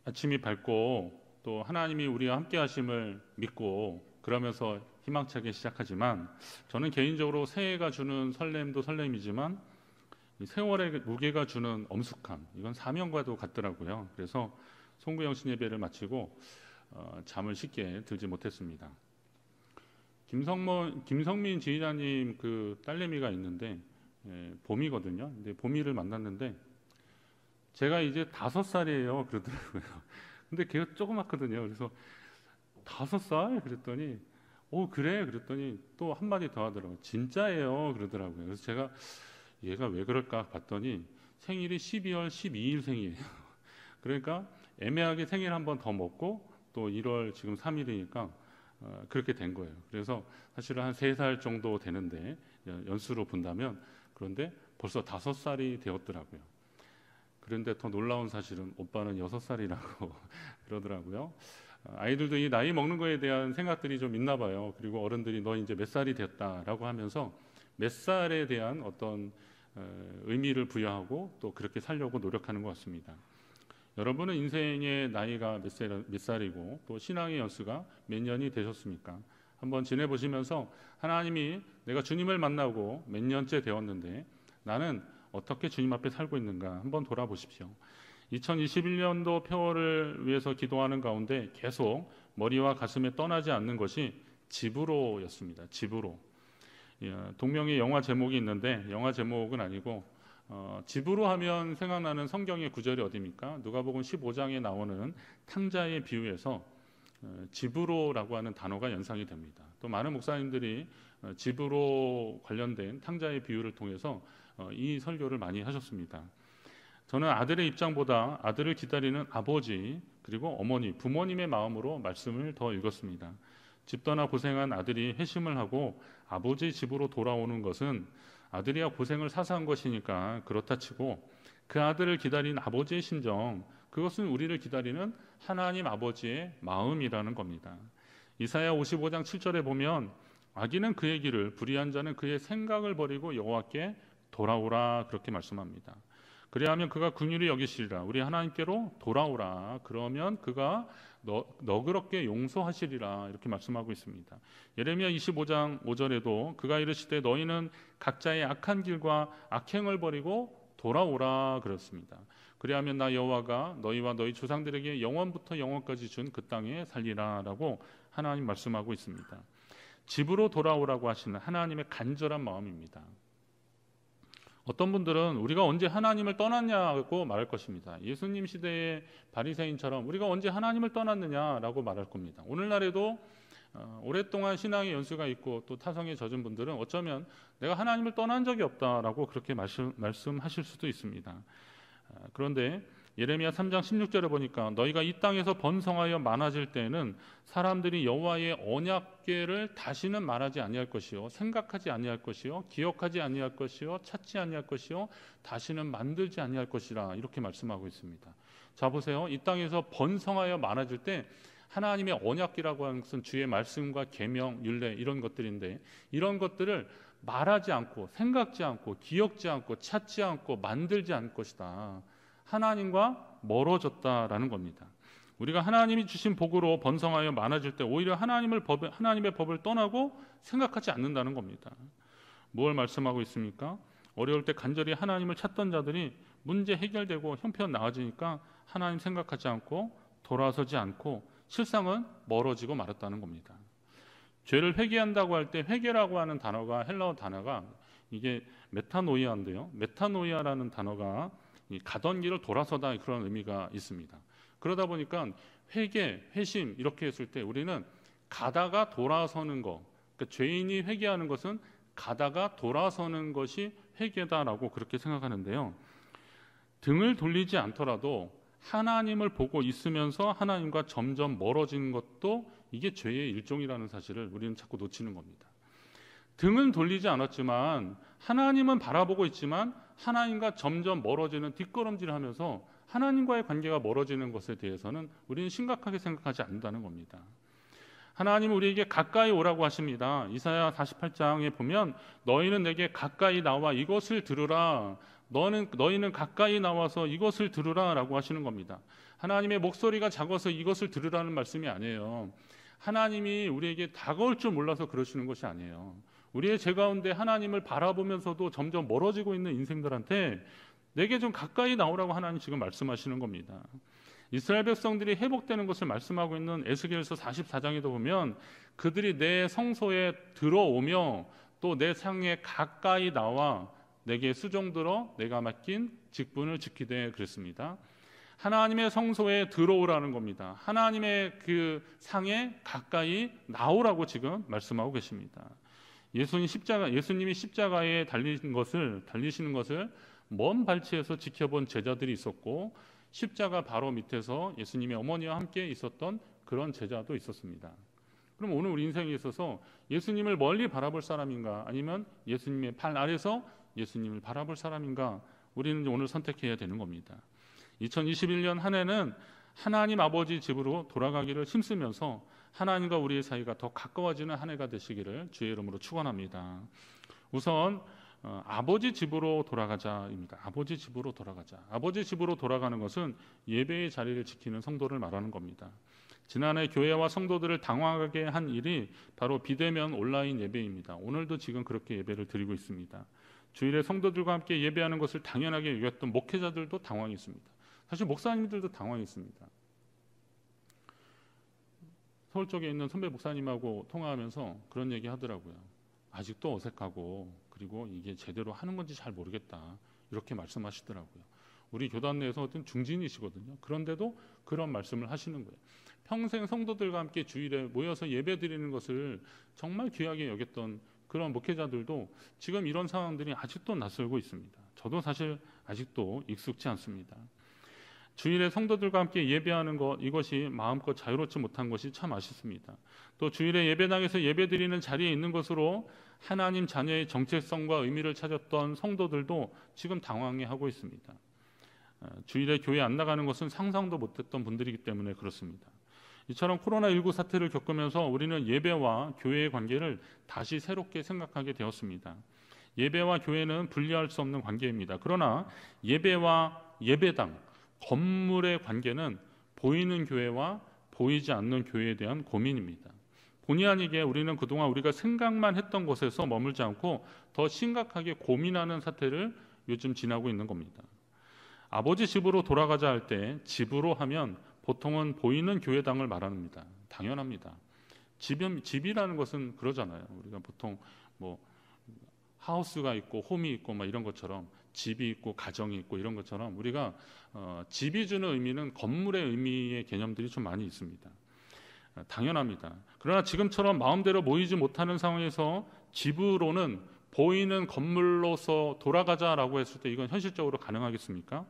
[SPEAKER 4] 아침이 밝고 또 하나님이 우리와 함께 하심을 믿고 그러면서 희망차게 시작하지만 저는 개인적으로 새해가 주는 설렘도 설렘이지만 세월의 무게가 주는 엄숙함, 이건 사명과도 같더라고요. 그래서 송구영신 예배를 마치고 잠을 쉽게 들지 못했습니다. 김성민 지휘자님 그 딸내미가 있는데 봄이거든요. 근데 봄이를 만났는데 제가 이제 5살이에요 그러더라고요. 근데 걔가 조그맣거든요. 그래서 5살? 그랬더니 그래? 그랬더니 또 한마디 더 하더라고요. 진짜예요 그러더라고요. 그래서 제가 얘가 왜 그럴까 봤더니 생일이 12월 12일 생이에요. 그러니까 애매하게 생일 한 번 더 먹고 또 1월 지금 3일이니까 그렇게 된 거예요. 그래서 사실은 한 3살 정도 되는데 연수로 본다면 그런데 벌써 5살이 되었더라고요. 그런데 더 놀라운 사실은 오빠는 6살이라고 그러더라고요. 아이들도 이 나이 먹는 거에 대한 생각들이 좀 있나 봐요. 그리고 어른들이 너 이제 몇 살이 됐다라고 하면서 몇 살에 대한 어떤 의미를 부여하고 또 그렇게 살려고 노력하는 것 같습니다. 여러분은 인생의 나이가 몇 살이고 또 신앙의 연수가 몇 년이 되셨습니까? 한번 지내보시면서 하나님이 내가 주님을 만나고 몇 년째 되었는데 나는 어떻게 주님 앞에 살고 있는가 한번 돌아보십시오. 2021년도 표어를 위해서 기도하는 가운데 계속 머리와 가슴에 떠나지 않는 것이 집으로였습니다. 집으로. 동명의 영화 제목이 있는데 영화 제목은 아니고 집으로 하면 생각나는 성경의 구절이 어디입니까? 누가복음 15장에 나오는 탕자의 비유에서 집으로라고 하는 단어가 연상이 됩니다. 또 많은 목사님들이 집으로 관련된 탕자의 비유를 통해서 이 설교를 많이 하셨습니다. 저는 아들의 입장보다 아들을 기다리는 아버지 그리고 어머니, 부모님의 마음으로 말씀을 더 읽었습니다. 집 떠나 고생한 아들이 회심을 하고 아버지 집으로 돌아오는 것은 아들이야 고생을 사서 한 것이니까 그렇다 치고 그 아들을 기다린 아버지의 심정, 그것은 우리를 기다리는 하나님 아버지의 마음이라는 겁니다. 이사야 55장 7절에 보면 악인은 그의 길을, 불의한 자는 그의 생각을 버리고 여호와께 돌아오라 그렇게 말씀합니다. 그리하면 그가 긍휼히 여기시리라. 우리 하나님께로 돌아오라. 그러면 그가 너그럽게 용서하시리라. 이렇게 말씀하고 있습니다. 예레미야 25장 5절에도 그가 이르시되 너희는 각자의 악한 길과 악행을 버리고 돌아오라 그랬습니다. 그리하면 나 여호와가 너희와 너희 조상들에게 영원부터 영원까지 준 그 땅에 살리라 라고 하나님 말씀하고 있습니다. 집으로 돌아오라고 하시는 하나님의 간절한 마음입니다. 어떤 분들은 우리가 언제 하나님을 떠났냐고 말할 것입니다. 예수님 시대의 바리새인처럼 우리가 언제 하나님을 떠났느냐라고 말할 겁니다. 오늘날에도 오랫동안 신앙의 연수가 있고 또 타성에 젖은 분들은 어쩌면 내가 하나님을 떠난 적이 없다라고 그렇게 말씀하실 수도 있습니다. 그런데 예레미야 3장 16절에 보니까 너희가 이 땅에서 번성하여 많아질 때에는 사람들이 여호와의 언약궤를 다시는 말하지 아니할 것이요 생각하지 아니할 것이요 기억하지 아니할 것이요 찾지 아니할 것이요 다시는 만들지 아니할 것이라 이렇게 말씀하고 있습니다. 자 보세요. 이 땅에서 번성하여 많아질 때 하나님의 언약궤라고 하는 것은 주의 말씀과 계명, 율례 이런 것들인데 이런 것들을 말하지 않고 생각지 않고 기억지 않고 찾지 않고 만들지 않을 것이다. 하나님과 멀어졌다라는 겁니다. 우리가 하나님이 주신 복으로 번성하여 많아질 때 오히려 하나님의 법을 떠나고 생각하지 않는다는 겁니다. 뭘 말씀하고 있습니까? 어려울 때 간절히 하나님을 찾던 자들이 문제 해결되고 형편 나아지니까 하나님 생각하지 않고 돌아서지 않고 실상은 멀어지고 말았다는 겁니다. 죄를 회개한다고 할 때 회개라고 하는 단어가 헬라어 단어가 이게 메타노이아인데요. 메타노이아라는 단어가 가던 길을 돌아서다 그런 의미가 있습니다. 그러다 보니까 회개, 회심 이렇게 했을 때 우리는 가다가 돌아서는 것, 그러니까 죄인이 회개하는 것은 가다가 돌아서는 것이 회개다라고 그렇게 생각하는데요. 등을 돌리지 않더라도 하나님을 보고 있으면서 하나님과 점점 멀어지는 것도 이게 죄의 일종이라는 사실을 우리는 자꾸 놓치는 겁니다. 등은 돌리지 않았지만 하나님은 바라보고 있지만 하나님과 점점 멀어지는 뒷걸음질을 하면서 하나님과의 관계가 멀어지는 것에 대해서는 우리는 심각하게 생각하지 않는다는 겁니다. 하나님은 우리에게 가까이 오라고 하십니다. 이사야 48장에 보면 너희는 내게 가까이 나와 이것을 들으라. 너희는 가까이 나와서 이것을 들으라 라고 하시는 겁니다. 하나님의 목소리가 작아서 이것을 들으라는 말씀이 아니에요. 하나님이 우리에게 다가올 줄 몰라서 그러시는 것이 아니에요. 우리의 죄 가운데 하나님을 바라보면서도 점점 멀어지고 있는 인생들한테 내게 좀 가까이 나오라고 하나님 지금 말씀하시는 겁니다. 이스라엘 백성들이 회복되는 것을 말씀하고 있는 에스겔서 44장에도 보면 그들이 내 성소에 들어오며 또 내 상에 가까이 나와 내게 수종들어 내가 맡긴 직분을 지키되 그랬습니다. 하나님의 성소에 들어오라는 겁니다. 하나님의 그 상에 가까이 나오라고 지금 말씀하고 계십니다. 예수님이 십자가에 달리시는 것을 먼 발치에서 지켜본 제자들이 있었고 십자가 바로 밑에서 예수님의 어머니와 함께 있었던 그런 제자도 있었습니다. 그럼 오늘 우리 인생에 있어서 예수님을 멀리 바라볼 사람인가 아니면 예수님의 팔 아래서 예수님을 바라볼 사람인가 우리는 오늘 선택해야 되는 겁니다. 2021년 한 해는 하나님 아버지 집으로 돌아가기를 힘쓰면서 하나님과 우리의 사이가 더 가까워지는 한 해가 되시기를 주의 이름으로 축원합니다. 우선 아버지 집으로 돌아가자입니다. 아버지 집으로 돌아가자. 아버지 집으로 돌아가는 것은 예배의 자리를 지키는 성도를 말하는 겁니다. 지난해 교회와 성도들을 당황하게 한 일이 바로 비대면 온라인 예배입니다. 오늘도 지금 그렇게 예배를 드리고 있습니다. 주일에 성도들과 함께 예배하는 것을 당연하게 여겼던 목회자들도 당황했습니다. 사실 목사님들도 당황했습니다. 서울 쪽에 있는 선배 목사님하고 통화하면서 그런 얘기 하더라고요. 아직도 어색하고 그리고 이게 제대로 하는 건지 잘 모르겠다, 이렇게 말씀하시더라고요. 우리 교단 내에서 어떤 중진이시거든요. 그런데도 그런 말씀을 하시는 거예요. 평생 성도들과 함께 주일에 모여서 예배 드리는 것을 정말 귀하게 여겼던 그런 목회자들도 지금 이런 상황들이 아직도 낯설고 있습니다. 저도 사실 아직도 익숙지 않습니다. 주일에 성도들과 함께 예배하는 것, 이것이 마음껏 자유롭지 못한 것이 참 아쉽습니다. 또 주일에 예배당에서 예배드리는 자리에 있는 것으로 하나님 자녀의 정체성과 의미를 찾았던 성도들도 지금 당황해하고 있습니다. 주일에 교회 안 나가는 것은 상상도 못했던 분들이기 때문에 그렇습니다. 이처럼 코로나19 사태를 겪으면서 우리는 예배와 교회의 관계를 다시 새롭게 생각하게 되었습니다. 예배와 교회는 분리할 수 없는 관계입니다. 그러나 예배와 예배당, 건물의 관계는 보이는 교회와 보이지 않는 교회에 대한 고민입니다. 본의 아니게 우리는 그동안 우리가 생각만 했던 곳에서 머물지 않고 더 심각하게 고민하는 사태를 요즘 지나고 있는 겁니다. 아버지 집으로 돌아가자 할 때 집으로 하면 보통은 보이는 교회당을 말합니다. 당연합니다. 집이라는 것은 그러잖아요. 우리가 보통 뭐 하우스가 있고 홈이 있고 막 이런 것처럼 집이 있고 가정이 있고 이런 것처럼 우리가 집이 주는 의미는 건물의 의미의 개념들이 좀 많이 있습니다. 당연합니다. 그러나 지금처럼 마음대로 모이지 못하는 상황에서 집으로는 보이는 건물로서 돌아가자라고 했을 때 이건 현실적으로 가능하겠습니까?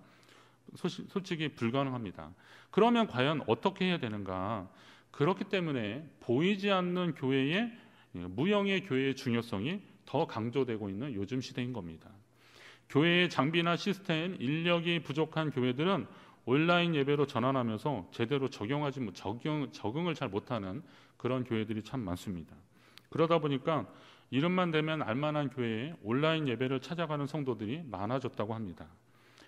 [SPEAKER 4] 솔직히 불가능합니다. 그러면 과연 어떻게 해야 되는가? 그렇기 때문에 보이지 않는 교회의 무형의 교회의 중요성이 더 강조되고 있는 요즘 시대인 겁니다. 교회의 장비나 시스템, 인력이 부족한 교회들은 온라인 예배로 전환하면서 제대로 적응을 잘 못하는 그런 교회들이 참 많습니다. 그러다 보니까 이름만 대면 알만한 교회에 온라인 예배를 찾아가는 성도들이 많아졌다고 합니다.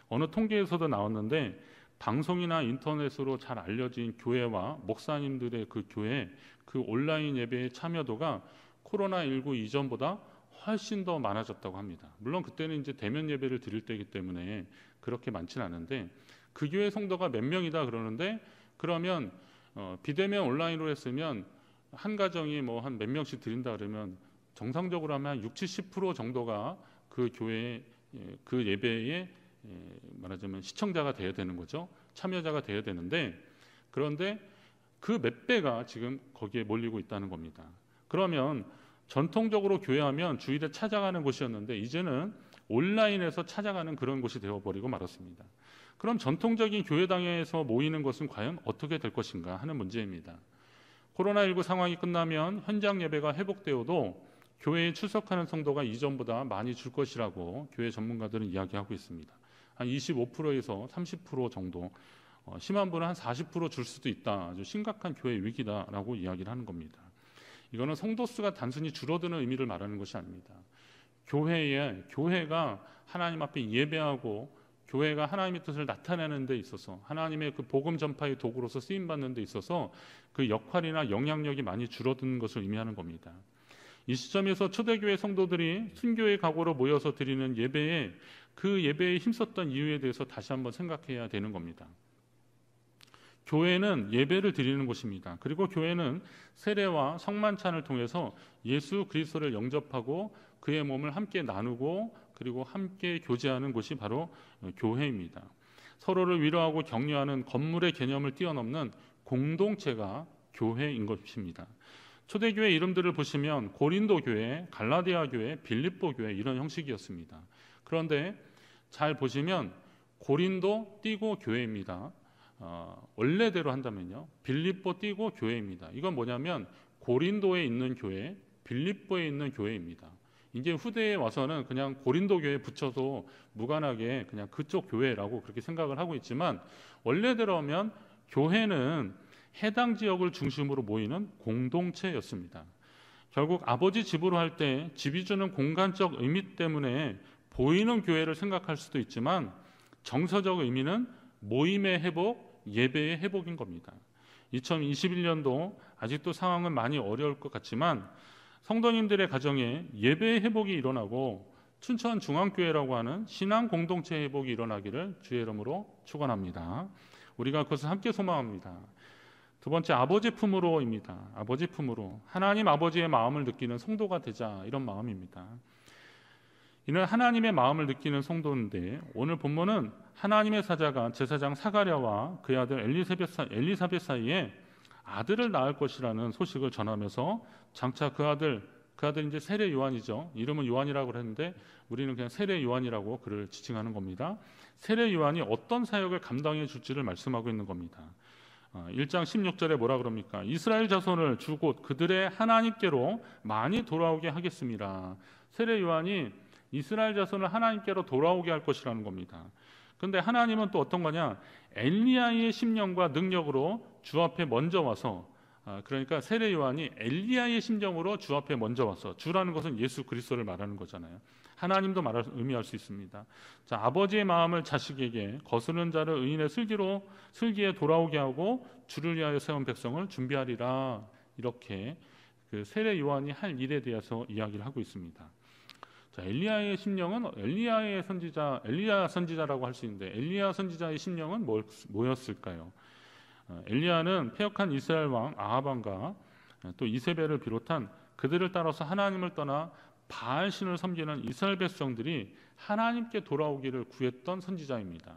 [SPEAKER 4] 어느 통계에서도 나왔는데 방송이나 인터넷으로 잘 알려진 교회와 목사님들의 그 교회, 그 온라인 예배의 참여도가 코로나19 이전보다 훨씬 더 많아졌다고 합니다. 물론 그때는 이제 대면 예배를 드릴 때이기 때문에 그렇게 많지는 않은데 그 교회 성도가 몇 명이다 그러는데 그러면 비대면 온라인으로 했으면 한 가정이 뭐 한 몇 명씩 드린다 그러면 정상적으로 하면 한 60-70% 정도가 그 교회 그 예배에 말하자면 시청자가 되어야 되는 거죠. 참여자가 되어야 되는데 그런데 그 몇 배가 지금 거기에 몰리고 있다는 겁니다. 그러면 전통적으로 교회하면 주일에 찾아가는 곳이었는데 이제는 온라인에서 찾아가는 그런 곳이 되어버리고 말았습니다. 그럼 전통적인 교회당에서 모이는 것은 과연 어떻게 될 것인가 하는 문제입니다. 코로나19 상황이 끝나면 현장 예배가 회복되어도 교회에 출석하는 성도가 이전보다 많이 줄 것이라고 교회 전문가들은 이야기하고 있습니다. 한 25%에서 30% 정도, 심한 분은 한 40% 줄 수도 있다. 아주 심각한 교회 위기다라고 이야기를 하는 겁니다. 이거는 성도 수가 단순히 줄어드는 의미를 말하는 것이 아닙니다. 교회가 하나님 앞에 예배하고 교회가 하나님의 뜻을 나타내는 데 있어서 하나님의 그 복음 전파의 도구로서 쓰임받는 데 있어서 그 역할이나 영향력이 많이 줄어드는 것을 의미하는 겁니다. 이 시점에서 초대교회 성도들이 순교의 각오로 모여서 드리는 예배에 그 예배에 힘썼던 이유에 대해서 다시 한번 생각해야 되는 겁니다. 교회는 예배를 드리는 곳입니다. 그리고 교회는 세례와 성만찬을 통해서 예수 그리스도를 영접하고 그의 몸을 함께 나누고 그리고 함께 교제하는 곳이 바로 교회입니다. 서로를 위로하고 격려하는 건물의 개념을 뛰어넘는 공동체가 교회인 것입니다. 초대교회 이름들을 보시면 고린도 교회, 갈라디아 교회, 빌립보 교회 이런 형식이었습니다. 그런데 잘 보시면 고린도 띄고 교회입니다. 원래대로 한다면요. 빌립보 띄고 교회입니다. 이건 뭐냐면 고린도에 있는 교회, 빌립보에 있는 교회입니다. 이제 후대에 와서는 그냥 고린도 교회 붙여도 무관하게 그냥 그쪽 교회라고 그렇게 생각을 하고 있지만 원래대로 하면 교회는 해당 지역을 중심으로 모이는 공동체였습니다. 결국 아버지 집으로 할 때 집이 주는 공간적 의미 때문에 보이는 교회를 생각할 수도 있지만 정서적 의미는 모임의 회복, 예배의 회복인 겁니다. 2021년도 아직도 상황은 많이 어려울 것 같지만 성도님들의 가정에 예배의 회복이 일어나고 춘천중앙교회라고 하는 신앙 공동체 회복이 일어나기를 주의 이름으로 축원합니다. 우리가 그것을 함께 소망합니다. 두 번째, 아버지 품으로입니다. 아버지 품으로 하나님 아버지의 마음을 느끼는 성도가 되자, 이런 마음입니다. 이는 하나님의 마음을 느끼는 성도인데, 오늘 본문은 하나님의 사자가 제사장 사가랴와 그의 아들 엘리사벳 사이에 아들을 낳을 것이라는 소식을 전하면서 장차 그 아들 이제 세례 요한이죠. 이름은 요한이라고 그랬는데 우리는 그냥 세례 요한이라고 그를 지칭하는 겁니다. 세례 요한이 어떤 사역을 감당해 줄지를 말씀하고 있는 겁니다. 1장 16절에 뭐라 그럽니까? 이스라엘 자손을 주 곧 그들의 하나님께로 많이 돌아오게 하겠습니다. 세례 요한이 이스라엘 자손을 하나님께로 돌아오게 할 것이라는 겁니다. 그런데 하나님은 또 어떤 거냐? 엘리야의 심령과 능력으로 주 앞에 먼저 와서, 그러니까 세례 요한이 엘리야의 심정으로 주 앞에 먼저 와서, 주라는 것은 예수 그리스도를 말하는 거잖아요. 하나님도 의미할 수 있습니다. 자, 아버지의 마음을 자식에게, 거스르는 자를 의인의 슬기에 돌아오게 하고 주를 위하여 세운 백성을 준비하리라. 이렇게 그 세례 요한이 할 일에 대해서 이야기를 하고 있습니다. 자, 엘리야의 심령은 엘리야 선지자라고 할 수 있는데, 엘리야 선지자의 심령은 뭐였을까요? 엘리야는 패역한 이스라엘 왕 아합 왕과 또 이세벨을 비롯한 그들을 따라서 하나님을 떠나 바알 신을 섬기는 이스라엘 백성들이 하나님께 돌아오기를 구했던 선지자입니다.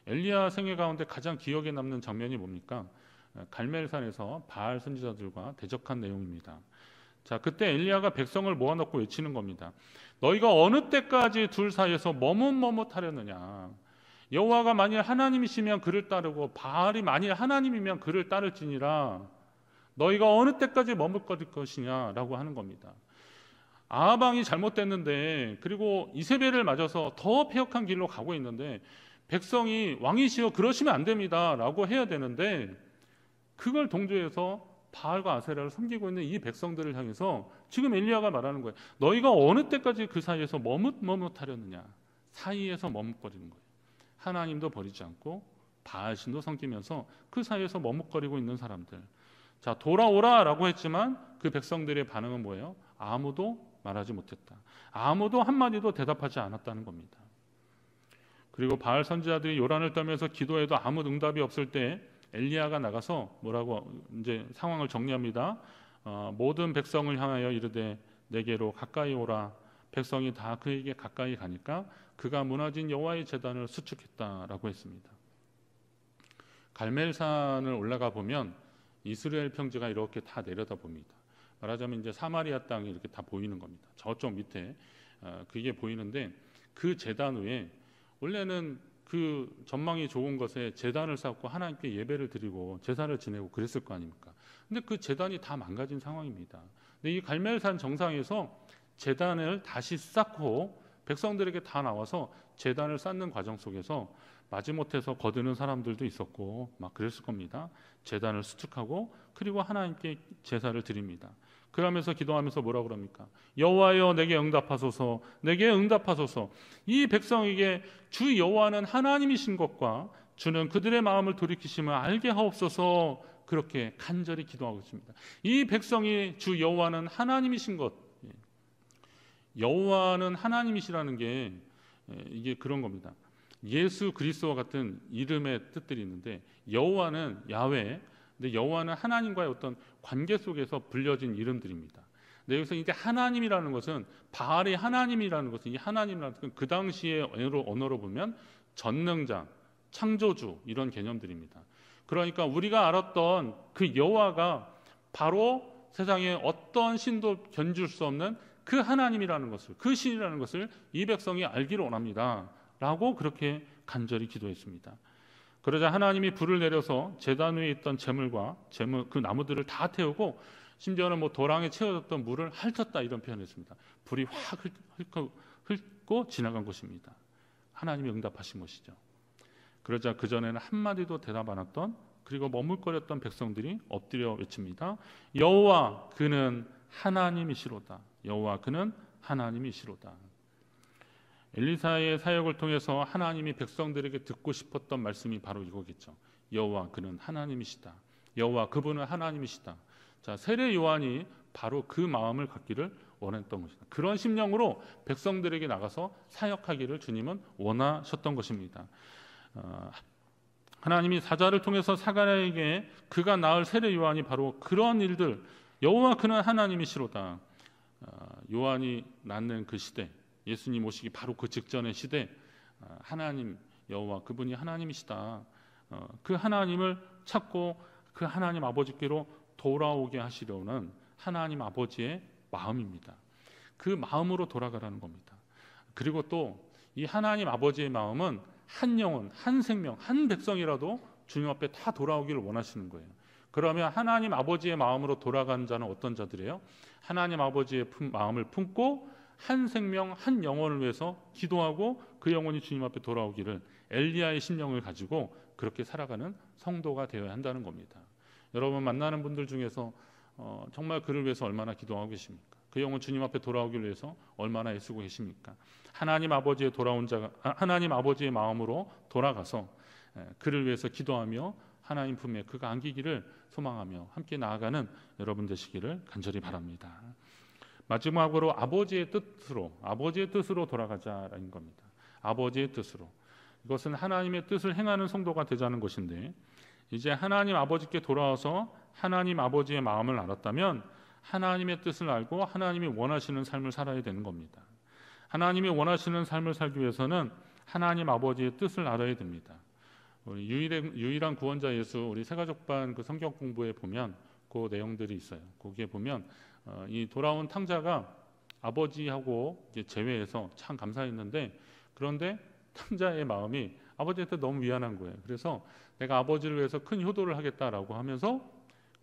[SPEAKER 4] 엘리야 생애 가운데 가장 기억에 남는 장면이 뭡니까? 갈멜산에서 바알 선지자들과 대적한 내용입니다. 자, 그때 엘리야가 백성을 모아놓고 외치는 겁니다. 너희가 어느 때까지 둘 사이에서 머뭇머뭇하려느냐? 여호와가 만일 하나님이시면 그를 따르고 바알이 만일 하나님이면 그를 따를지니라. 너희가 어느 때까지 머뭇거릴 것이냐라고 하는 겁니다. 아합 왕이 잘못됐는데, 그리고 이세벨을 맞아서 더 패역한 길로 가고 있는데, 백성이 왕이시여 그러시면 안 됩니다라고 해야 되는데, 그걸 동조해서 바알과 아세라를 섬기고 있는 이 백성들을 향해서 지금 엘리야가 말하는 거예요. 너희가 어느 때까지 그 사이에서 머뭇머뭇하려느냐? 사이에서 머뭇거리는 거예요. 하나님도 버리지 않고 바알신도 섬기면서 그 사이에서 머뭇거리고 있는 사람들. 자, 돌아오라라고 했지만 그 백성들의 반응은 뭐예요? 아무도 말하지 못했다. 아무도 한마디도 대답하지 않았다는 겁니다. 그리고 바알 선지자들이 요란을 떠면서 기도해도 아무 응답이 없을 때 엘리야가 나가서 뭐라고 이제 상황을 정리합니다. 모든 백성을 향하여 이르되 내게로 가까이 오라. 백성이 다 그에게 가까이 가니까 그가 무너진 여호와의 제단을 수축했다라고 했습니다. 갈멜산을 올라가 보면 이스라엘 평지가 이렇게 다 내려다 봅니다. 말하자면 이제 사마리아 땅이 이렇게 다 보이는 겁니다. 저쪽 밑에 그게 보이는데, 그 제단 위에 원래는 그 전망이 좋은 것에 제단을 쌓고 하나님께 예배를 드리고 제사를 지내고 그랬을 거 아닙니까? 근데 그 제단이 다 망가진 상황입니다. 근데 이 갈멜산 정상에서 제단을 다시 쌓고 백성들에게 다 나와서 제단을 쌓는 과정 속에서 마지못해서 거드는 사람들도 있었고 막 그랬을 겁니다. 제단을 수축하고 그리고 하나님께 제사를 드립니다. 그러면서 기도하면서 뭐라고 그럽니까? 여호와여 내게 응답하소서, 내게 응답하소서. 이 백성에게 주 여호와는 하나님이신 것과 주는 그들의 마음을 돌이키심을 알게 하옵소서, 그렇게 간절히 기도하고 있습니다. 이 백성이 주 여호와는 하나님이신 것, 여호와는 하나님이시라는 게 이게 그런 겁니다. 예수 그리스도와 같은 이름의 뜻들이 있는데, 여호와는 야훼, 근데 여호와는 하나님과의 어떤 관계 속에서 불려진 이름들입니다. 근데 여기서 이제 하나님이라는 것은, 바알이 하나님이라는 것은, 이 하나님이라는 것은 그 당시의 언어로 보면 전능자, 창조주 이런 개념들입니다. 그러니까 우리가 알았던 그 여호와가 바로 세상에 어떤 신도 견줄 수 없는 그 하나님이라는 것을, 그 신이라는 것을 이 백성이 알기를 원합니다 라고 그렇게 간절히 기도했습니다. 그러자 하나님이 불을 내려서 제단 위에 있던 재물과 그 나무들을 다 태우고, 심지어는 도랑에 채워졌던 물을 핥았다 이런 표현을 했습니다. 불이 확 훑고 지나간 것입니다. 하나님이 응답하신 것이죠. 그러자 그전에는 한마디도 대답 안 했던, 그리고 머물거렸던 백성들이 엎드려 외칩니다. 여호와 그는 하나님이시로다. 여호와 그는 하나님이시로다. 엘리사의 사역을 통해서 하나님이 백성들에게 듣고 싶었던 말씀이 바로 이거겠죠. 여호와 그는 하나님이시다. 여호와 그분은 하나님이시다. 자, 세례 요한이 바로 그 마음을 갖기를 원했던 것이다. 그런 심령으로 백성들에게 나가서 사역하기를 주님은 원하셨던 것입니다. 하나님이 사자를 통해서 사가랴에게 그가 낳을 세례 요한이 바로 그런 일들, 여호와 그는 하나님이시로다. 요한이 낳는 그 시대, 예수님 오시기 바로 그 직전의 시대, 하나님 여호와 그분이 하나님이시다. 그 하나님을 찾고 그 하나님 아버지께로 돌아오게 하시려는 하나님 아버지의 마음입니다. 그 마음으로 돌아가라는 겁니다. 그리고 또 이 하나님 아버지의 마음은 한 영혼, 한 생명, 한 백성이라도 주님 앞에 다 돌아오기를 원하시는 거예요. 그러면 하나님 아버지의 마음으로 돌아가는 자는 어떤 자들이에요? 하나님 아버지의 마음을 품고 한 생명, 한 영혼을 위해서 기도하고 그 영혼이 주님 앞에 돌아오기를 엘리야의 심령을 가지고 그렇게 살아가는 성도가 되어야 한다는 겁니다. 여러분 만나는 분들 중에서 정말 그를 위해서 얼마나 기도하고 계십니까? 그 영혼 주님 앞에 돌아오기 위해서 얼마나 애쓰고 계십니까? 하나님 아버지의 돌아온 자가 하나님 아버지의 마음으로 돌아가서 그를 위해서 기도하며 하나님 품에 그가 안기기를 소망하며 함께 나아가는 여러분 되시기를 간절히 바랍니다. 마지막으로 아버지의 뜻으로 돌아가자라는 겁니다. 아버지의 뜻으로. 이것은 하나님의 뜻을 행하는 성도가 되자는 것인데, 이제 하나님 아버지께 돌아와서 하나님 아버지의 마음을 알았다면 하나님의 뜻을 알고 하나님이 원하시는 삶을 살아야 되는 겁니다. 하나님이 원하시는 삶을 살기 위해서는 하나님 아버지의 뜻을 알아야 됩니다. 우리 유일한 구원자 예수 우리 새가족반 그 성경 공부에 보면 그 내용들이 있어요. 거기에 보면 이 돌아온 탕자가 아버지하고 이제 제외해서 참 감사했는데, 그런데 탕자의 마음이 아버지한테 너무 미안한 거예요. 그래서 내가 아버지를 위해서 큰 효도를 하겠다라고 하면서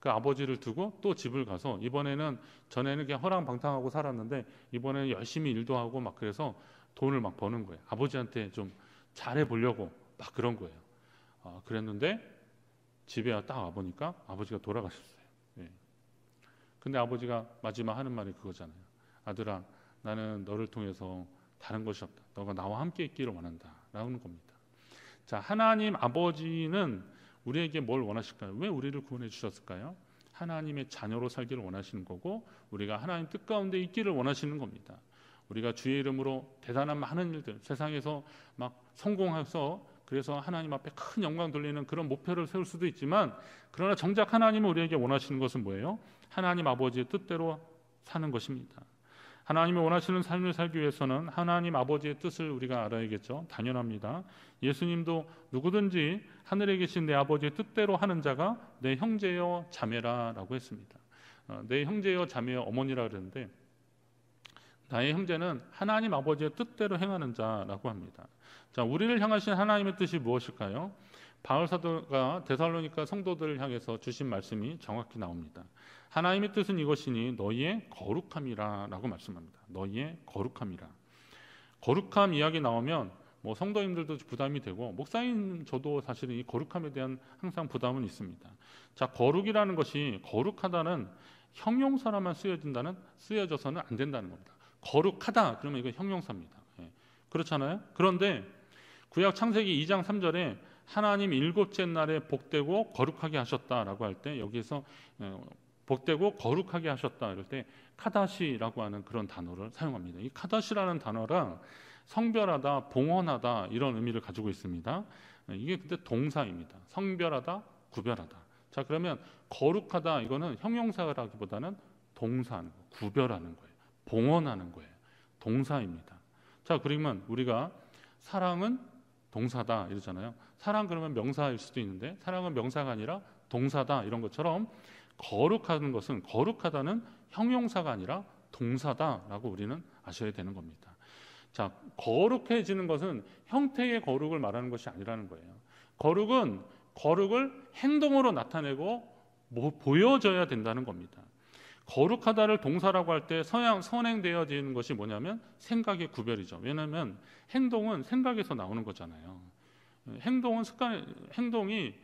[SPEAKER 4] 그 아버지를 두고 또 집을 가서 이번에는 전에는 그냥 허랑방탕하고 살았는데 이번에는 열심히 일도 하고 막 그래서 돈을 막 버는 거예요. 아버지한테 좀 잘해 보려고 막 그런 거예요. 그랬는데 집에 딱 와보니까 아버지가 돌아가셨어요. 예. 근데 아버지가 마지막 하는 말이 그거잖아요. 아들아, 나는 너를 통해서 다른 것이 없다. 너가 나와 함께 있기를 원한다. 라는 겁니다. 자, 하나님 아버지는 우리에게 뭘 원하실까요? 왜 우리를 구원해 주셨을까요? 하나님의 자녀로 살기를 원하시는 거고, 우리가 하나님 뜻 가운데 있기를 원하시는 겁니다. 우리가 주의 이름으로 대단한 많은 일들, 세상에서 막 성공해서 그래서 하나님 앞에 큰 영광 돌리는 그런 목표를 세울 수도 있지만, 그러나 정작 하나님은 우리에게 원하시는 것은 뭐예요? 하나님 아버지의 뜻대로 사는 것입니다. 하나님이 원하시는 삶을 살기 위해서는 하나님 아버지의 뜻을 우리가 알아야겠죠. 당연합니다. 예수님도 누구든지 하늘에 계신 내 아버지의 뜻대로 하는 자가 내 형제여 자매라라고 했습니다. 내 형제여 자매여 어머니라 그랬는데, 나의 형제는 하나님 아버지의 뜻대로 행하는 자라고 합니다. 자, 우리를 향하신 하나님의 뜻이 무엇일까요? 바울 사도가 데살로니가 성도들을 향해서 주신 말씀이 정확히 나옵니다. 하나님의 뜻은 이것이니 너희의 거룩함이라 라고 말씀합니다. 너희의 거룩함이라. 거룩함 이야기 나오면 뭐 성도님들도 부담이 되고, 목사님 저도 사실은 이 거룩함에 대한 항상 부담은 있습니다. 자, 거룩이라는 것이, 거룩하다는 형용사로만 쓰여져서는 안 된다는 겁니다. 거룩하다 그러면 이거 형용사입니다. 예. 그렇잖아요. 그런데 구약 창세기 2장 3절에 하나님 일곱째 날에 복되고 거룩하게 하셨다라고 할 때, 여기서 복되고 거룩하게 하셨다 이럴 때 카다시라고 하는 그런 단어를 사용합니다. 이 카다시라는 단어랑 성별하다, 봉헌하다 이런 의미를 가지고 있습니다. 이게 근데 동사입니다. 성별하다, 구별하다. 자, 그러면 거룩하다 이거는 형용사라기보다는 동사하는 거, 구별하는 거예요. 봉헌하는 거예요. 동사입니다. 자, 그러면 우리가 사랑은 동사다 이러잖아요. 사랑 그러면 명사일 수도 있는데 사랑은 명사가 아니라 동사다 이런 것처럼, 거룩하는 것은, 거룩하다는 형용사가 아니라 동사다라고 우리는 아셔야 되는 겁니다. 자, 거룩해지는 것은 형태의 거룩을 말하는 것이 아니라는 거예요. 거룩은 거룩을 행동으로 나타내고 보여져야 된다는 겁니다. 거룩하다를 동사라고 할 때 선행되어지는 것이 뭐냐면 생각의 구별이죠. 왜냐하면 행동은 생각에서 나오는 거잖아요. 행동이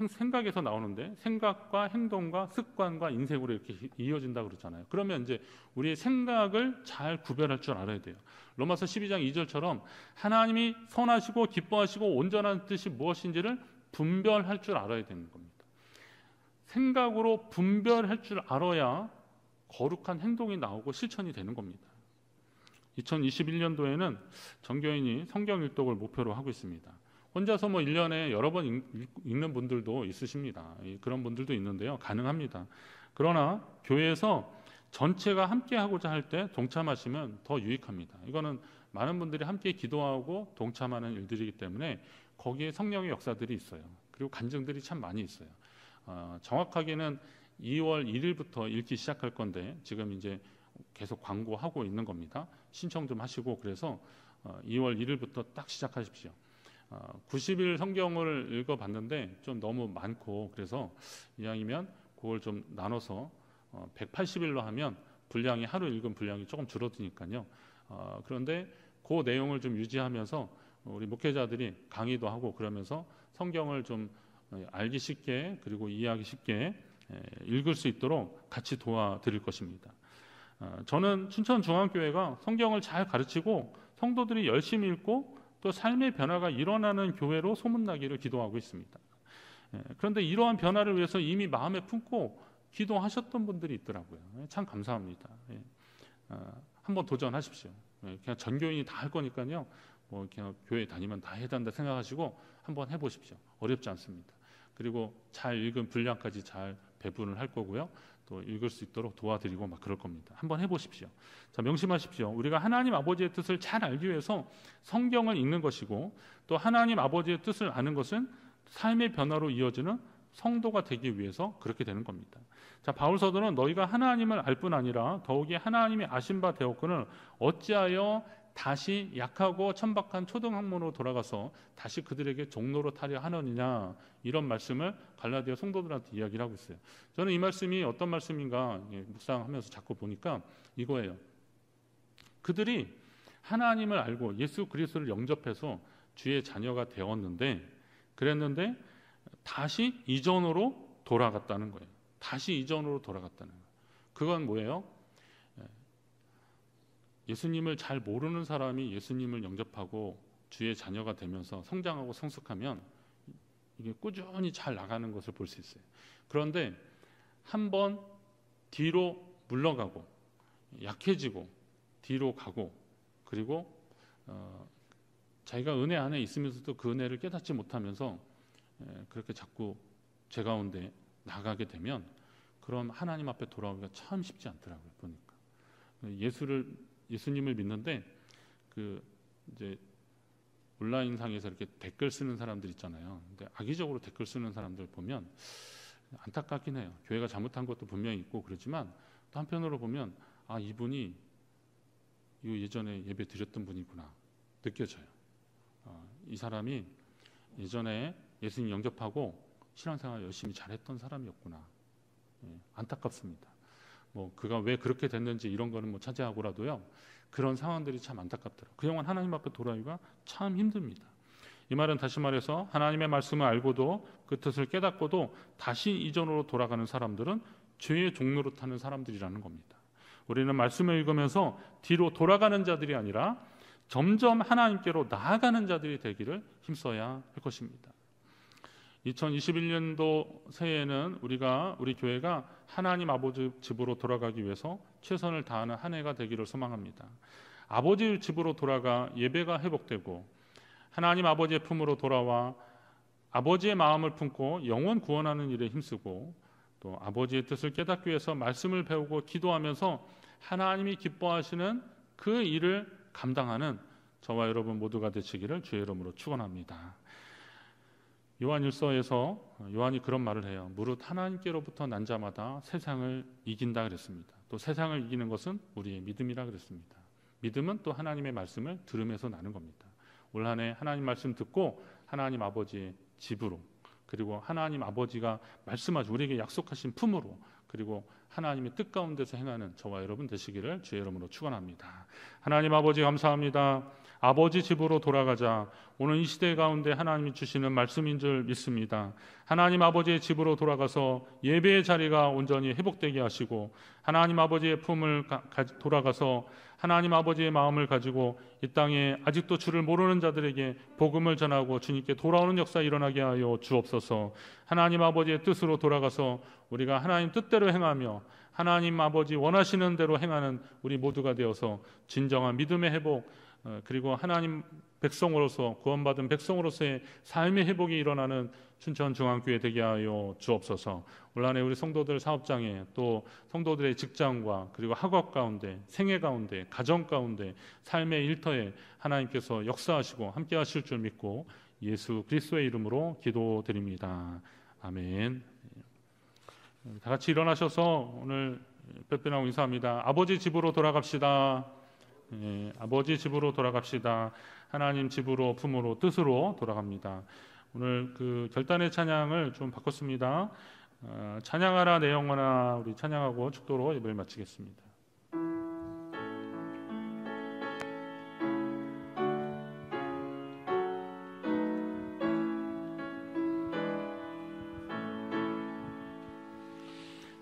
[SPEAKER 4] 생각에서 나오는데 생각과 행동과 습관과 인생으로 이렇게 이어진다 그러잖아요. 그러면 이제 우리의 생각을 잘 구별할 줄 알아야 돼요. 로마서 12장 2절처럼 하나님이 선하시고 기뻐하시고 온전한 뜻이 무엇인지를 분별할 줄 알아야 되는 겁니다. 생각으로 분별할 줄 알아야 거룩한 행동이 나오고 실천이 되는 겁니다. 2021년도에는 전교인이 성경 일독을 목표로 하고 있습니다. 혼자서 1년에 여러 번 읽는 분들도 있으십니다. 그런 분들도 있는데요. 가능합니다. 그러나 교회에서 전체가 함께 하고자 할 때 동참하시면 더 유익합니다. 이거는 많은 분들이 함께 기도하고 동참하는 일들이기 때문에 거기에 성령의 역사들이 있어요. 그리고 간증들이 참 많이 있어요. 정확하게는 2월 1일부터 읽기 시작할 건데 지금 이제 계속 광고하고 있는 겁니다. 신청 좀 하시고 그래서 2월 1일부터 딱 시작하십시오. 90일 성경을 읽어봤는데 좀 너무 많고 그래서 이왕이면 그걸 좀 나눠서 180일로 하면 분량이 하루 읽은 분량이 조금 줄어드니까요. 그런데 그 내용을 좀 유지하면서 우리 목회자들이 강의도 하고 그러면서 성경을 좀 알기 쉽게 그리고 이해하기 쉽게 읽을 수 있도록 같이 도와드릴 것입니다. 저는 춘천중앙교회가 성경을 잘 가르치고 성도들이 열심히 읽고 또 삶의 변화가 일어나는 교회로 소문나기를 기도하고 있습니다. 그런데 이러한 변화를 위해서 이미 마음에 품고 기도하셨던 분들이 있더라고요. 참 감사합니다. 한번 도전하십시오. 그냥 전교인이 다 할 거니까요. 그냥 교회 다니면 다 해야 된다 생각하시고 한번 해보십시오. 어렵지 않습니다. 그리고 잘 읽은 분량까지 잘 배분을 할 거고요. 또 읽을 수 있도록 도와드리고 막 그럴 겁니다. 한번 해보십시오. 자, 명심하십시오. 우리가 하나님 아버지의 뜻을 잘 알기 위해서 성경을 읽는 것이고 또 하나님 아버지의 뜻을 아는 것은 삶의 변화로 이어지는 성도가 되기 위해서 그렇게 되는 겁니다. 자, 바울 사도는 너희가 하나님을 알 뿐 아니라 더욱이 하나님이 아신 바 되었거늘 어찌하여 다시 약하고 천박한 초등학문으로 돌아가서 다시 그들에게 종로로 타려 하느냐, 이런 말씀을 갈라디아 성도들한테 이야기를 하고 있어요. 저는 이 말씀이 어떤 말씀인가 묵상하면서 자꾸 보니까 이거예요. 그들이 하나님을 알고 예수 그리스도를 영접해서 주의 자녀가 되었는데 그랬는데 다시 이전으로 돌아갔다는 거예요. 다시 이전으로 돌아갔다는 거예요. 그건 뭐예요? 예수님을 잘 모르는 사람이 예수님을 영접하고 주의 자녀가 되면서 성장하고 성숙하면 이게 꾸준히 잘 나가는 것을 볼 수 있어요. 그런데 한번 뒤로 물러가고 약해지고 뒤로 가고 그리고 자기가 은혜 안에 있으면서도 그 은혜를 깨닫지 못하면서 그렇게 자꾸 제 가운데 나가게 되면 그럼 하나님 앞에 돌아오기가 참 쉽지 않더라고요. 보니까 예수님을 믿는데 이제 온라인상에서 이렇게 댓글 쓰는 사람들 있잖아요. 근데 악의적으로 댓글 쓰는 사람들 보면 안타깝긴 해요. 교회가 잘못한 것도 분명히 있고 그렇지만 또 한편으로 보면 아, 이분이 예전에 예배 드렸던 분이구나 느껴져요. 이 사람이 예전에 예수님 영접하고 신앙생활 열심히 잘했던 사람이었구나. 안타깝습니다. 그가 왜 그렇게 됐는지 이런 거는 차지하고라도요. 그런 상황들이 참 안타깝더라고요. 그 영혼 하나님 앞에 돌아오기가 참 힘듭니다. 이 말은 다시 말해서 하나님의 말씀을 알고도 그 뜻을 깨닫고도 다시 이전으로 돌아가는 사람들은 죄의 종로로 타는 사람들이라는 겁니다. 우리는 말씀을 읽으면서 뒤로 돌아가는 자들이 아니라 점점 하나님께로 나아가는 자들이 되기를 힘써야 할 것입니다. 2021년도 새해에는 우리 교회가 하나님 아버지 집으로 돌아가기 위해서 최선을 다하는 한 해가 되기를 소망합니다. 아버지 집으로 돌아가 예배가 회복되고 하나님 아버지의 품으로 돌아와 아버지의 마음을 품고 영혼 구원하는 일에 힘쓰고 또 아버지의 뜻을 깨닫기 위해서 말씀을 배우고 기도하면서 하나님이 기뻐하시는 그 일을 감당하는 저와 여러분 모두가 되시기를 주의 이름으로 축원합니다. 요한일서에서 요한이 그런 말을 해요. 무릇 하나님께로부터 난 자마다 세상을 이긴다 그랬습니다. 또 세상을 이기는 것은 우리의 믿음이라 그랬습니다. 믿음은 또 하나님의 말씀을 들으면서 나는 겁니다. 올 한 해 하나님 말씀 듣고 하나님 아버지의 집으로 그리고 하나님 아버지가 말씀하신 우리에게 약속하신 품으로 그리고 하나님의 뜻 가운데서 행하는 저와 여러분 되시기를 주의 이름으로 축원합니다. 하나님 아버지 감사합니다. 아버지 집으로 돌아가자. 오늘 이 시대 가운데 하나님이 주시는 말씀인 줄 믿습니다. 하나님 아버지의 집으로 돌아가서 예배의 자리가 온전히 회복되게 하시고, 하나님 아버지의 품을 돌아가서 하나님 아버지의 마음을 가지고 이 땅에 아직도 주를 모르는 자들에게 복음을 전하고 주님께 돌아오는 역사 일어나게 하여 주옵소서. 하나님 아버지의 뜻으로 돌아가서 우리가 하나님 뜻대로 행하며 하나님 아버지 원하시는 대로 행하는 우리 모두가 되어서 진정한 믿음의 회복, 그리고 하나님 백성으로서, 구원받은 백성으로서의 삶의 회복이 일어나는 춘천중앙교회 되게 하여 주옵소서. 올 한해 우리 성도들 사업장에, 또 성도들의 직장과 그리고 학업 가운데, 생애 가운데, 가정 가운데, 삶의 일터에 하나님께서 역사하시고 함께 하실 줄 믿고 예수 그리스도의 이름으로 기도드립니다. 아멘. 다 같이 일어나셔서 오늘 뼈뼈나고 인사합니다. 아버지 집으로 돌아갑시다. 아버지 집으로 돌아갑시다. 하나님 집으로, 품으로, 뜻으로 돌아갑니다. 오늘 그 결단의 찬양을 좀 바꿨습니다. 찬양하라 내 영혼아, 우리 찬양하고 축도로 예배를 마치겠습니다.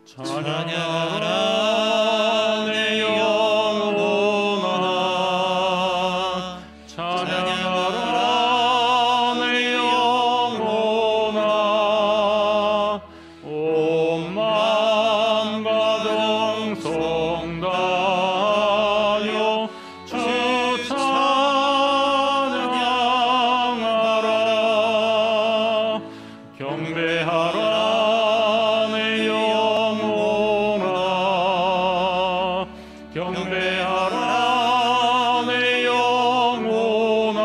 [SPEAKER 1] 찬양하라 내 영혼아, 찬양하라 내 영혼아, 온 마음과 정성 다하여 주 찬양하라. 경배하라 경배하라 내 영혼아,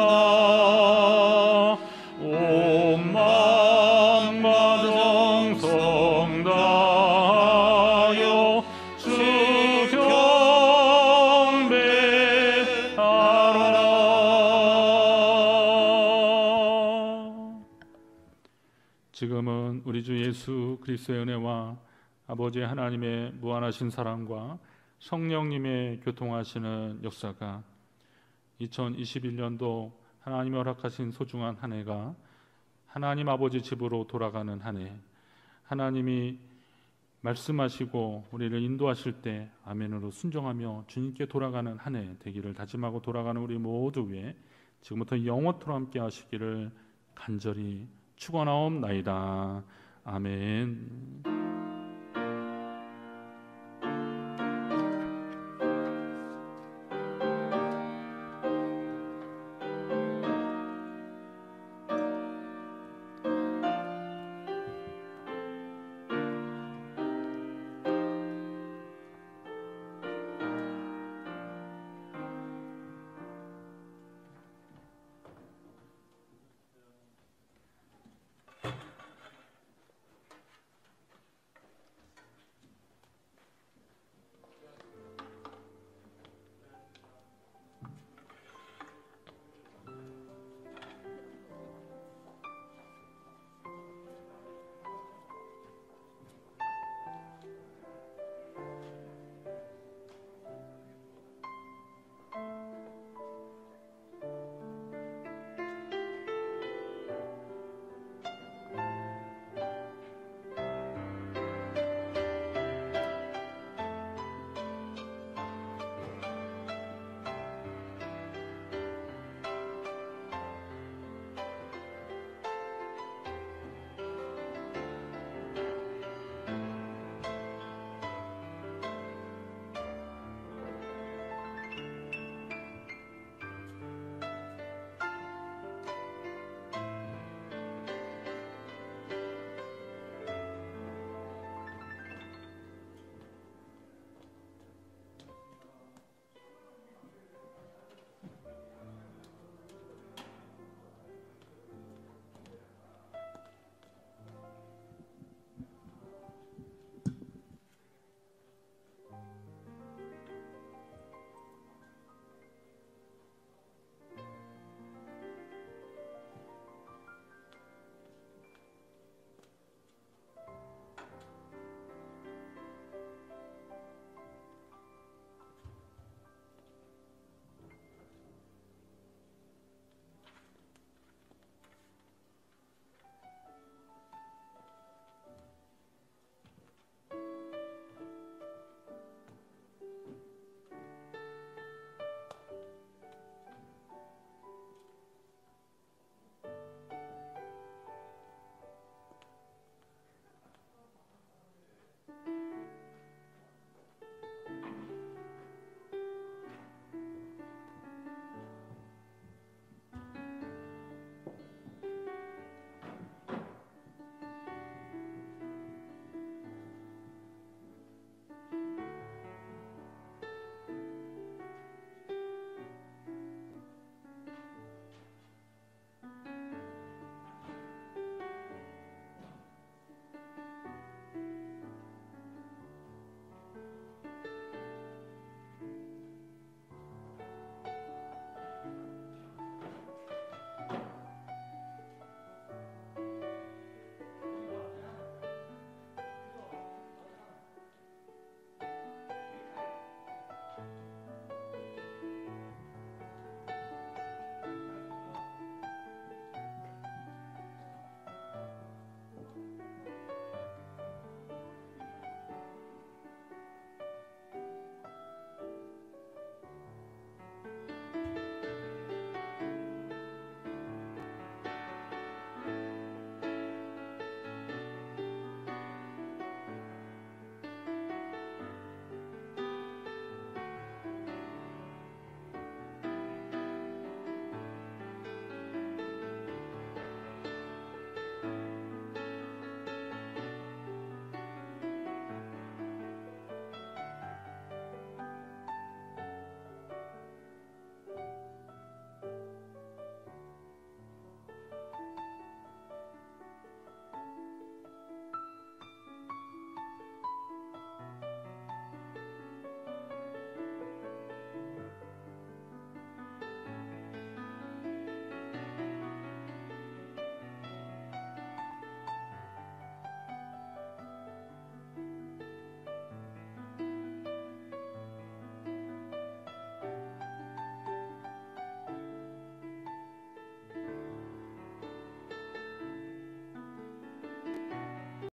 [SPEAKER 1] 온 마음과 정성 다하여 주 경배하라.
[SPEAKER 4] 지금은 우리 주 예수 그리스도의 은혜와 아버지 하나님의 무한하신 사랑과 성령님의 교통하시는 역사가 2021년도 하나님이 허락하신 소중한 한 해가 하나님 아버지 집으로 돌아가는 한 해, 하나님이 말씀하시고 우리를 인도하실 때 아멘으로 순종하며 주님께 돌아가는 한 해 되기를 다짐하고 돌아가는 우리 모두 위에 지금부터 영원토록 함께 하시기를 간절히 축원하옵나이다. 아멘.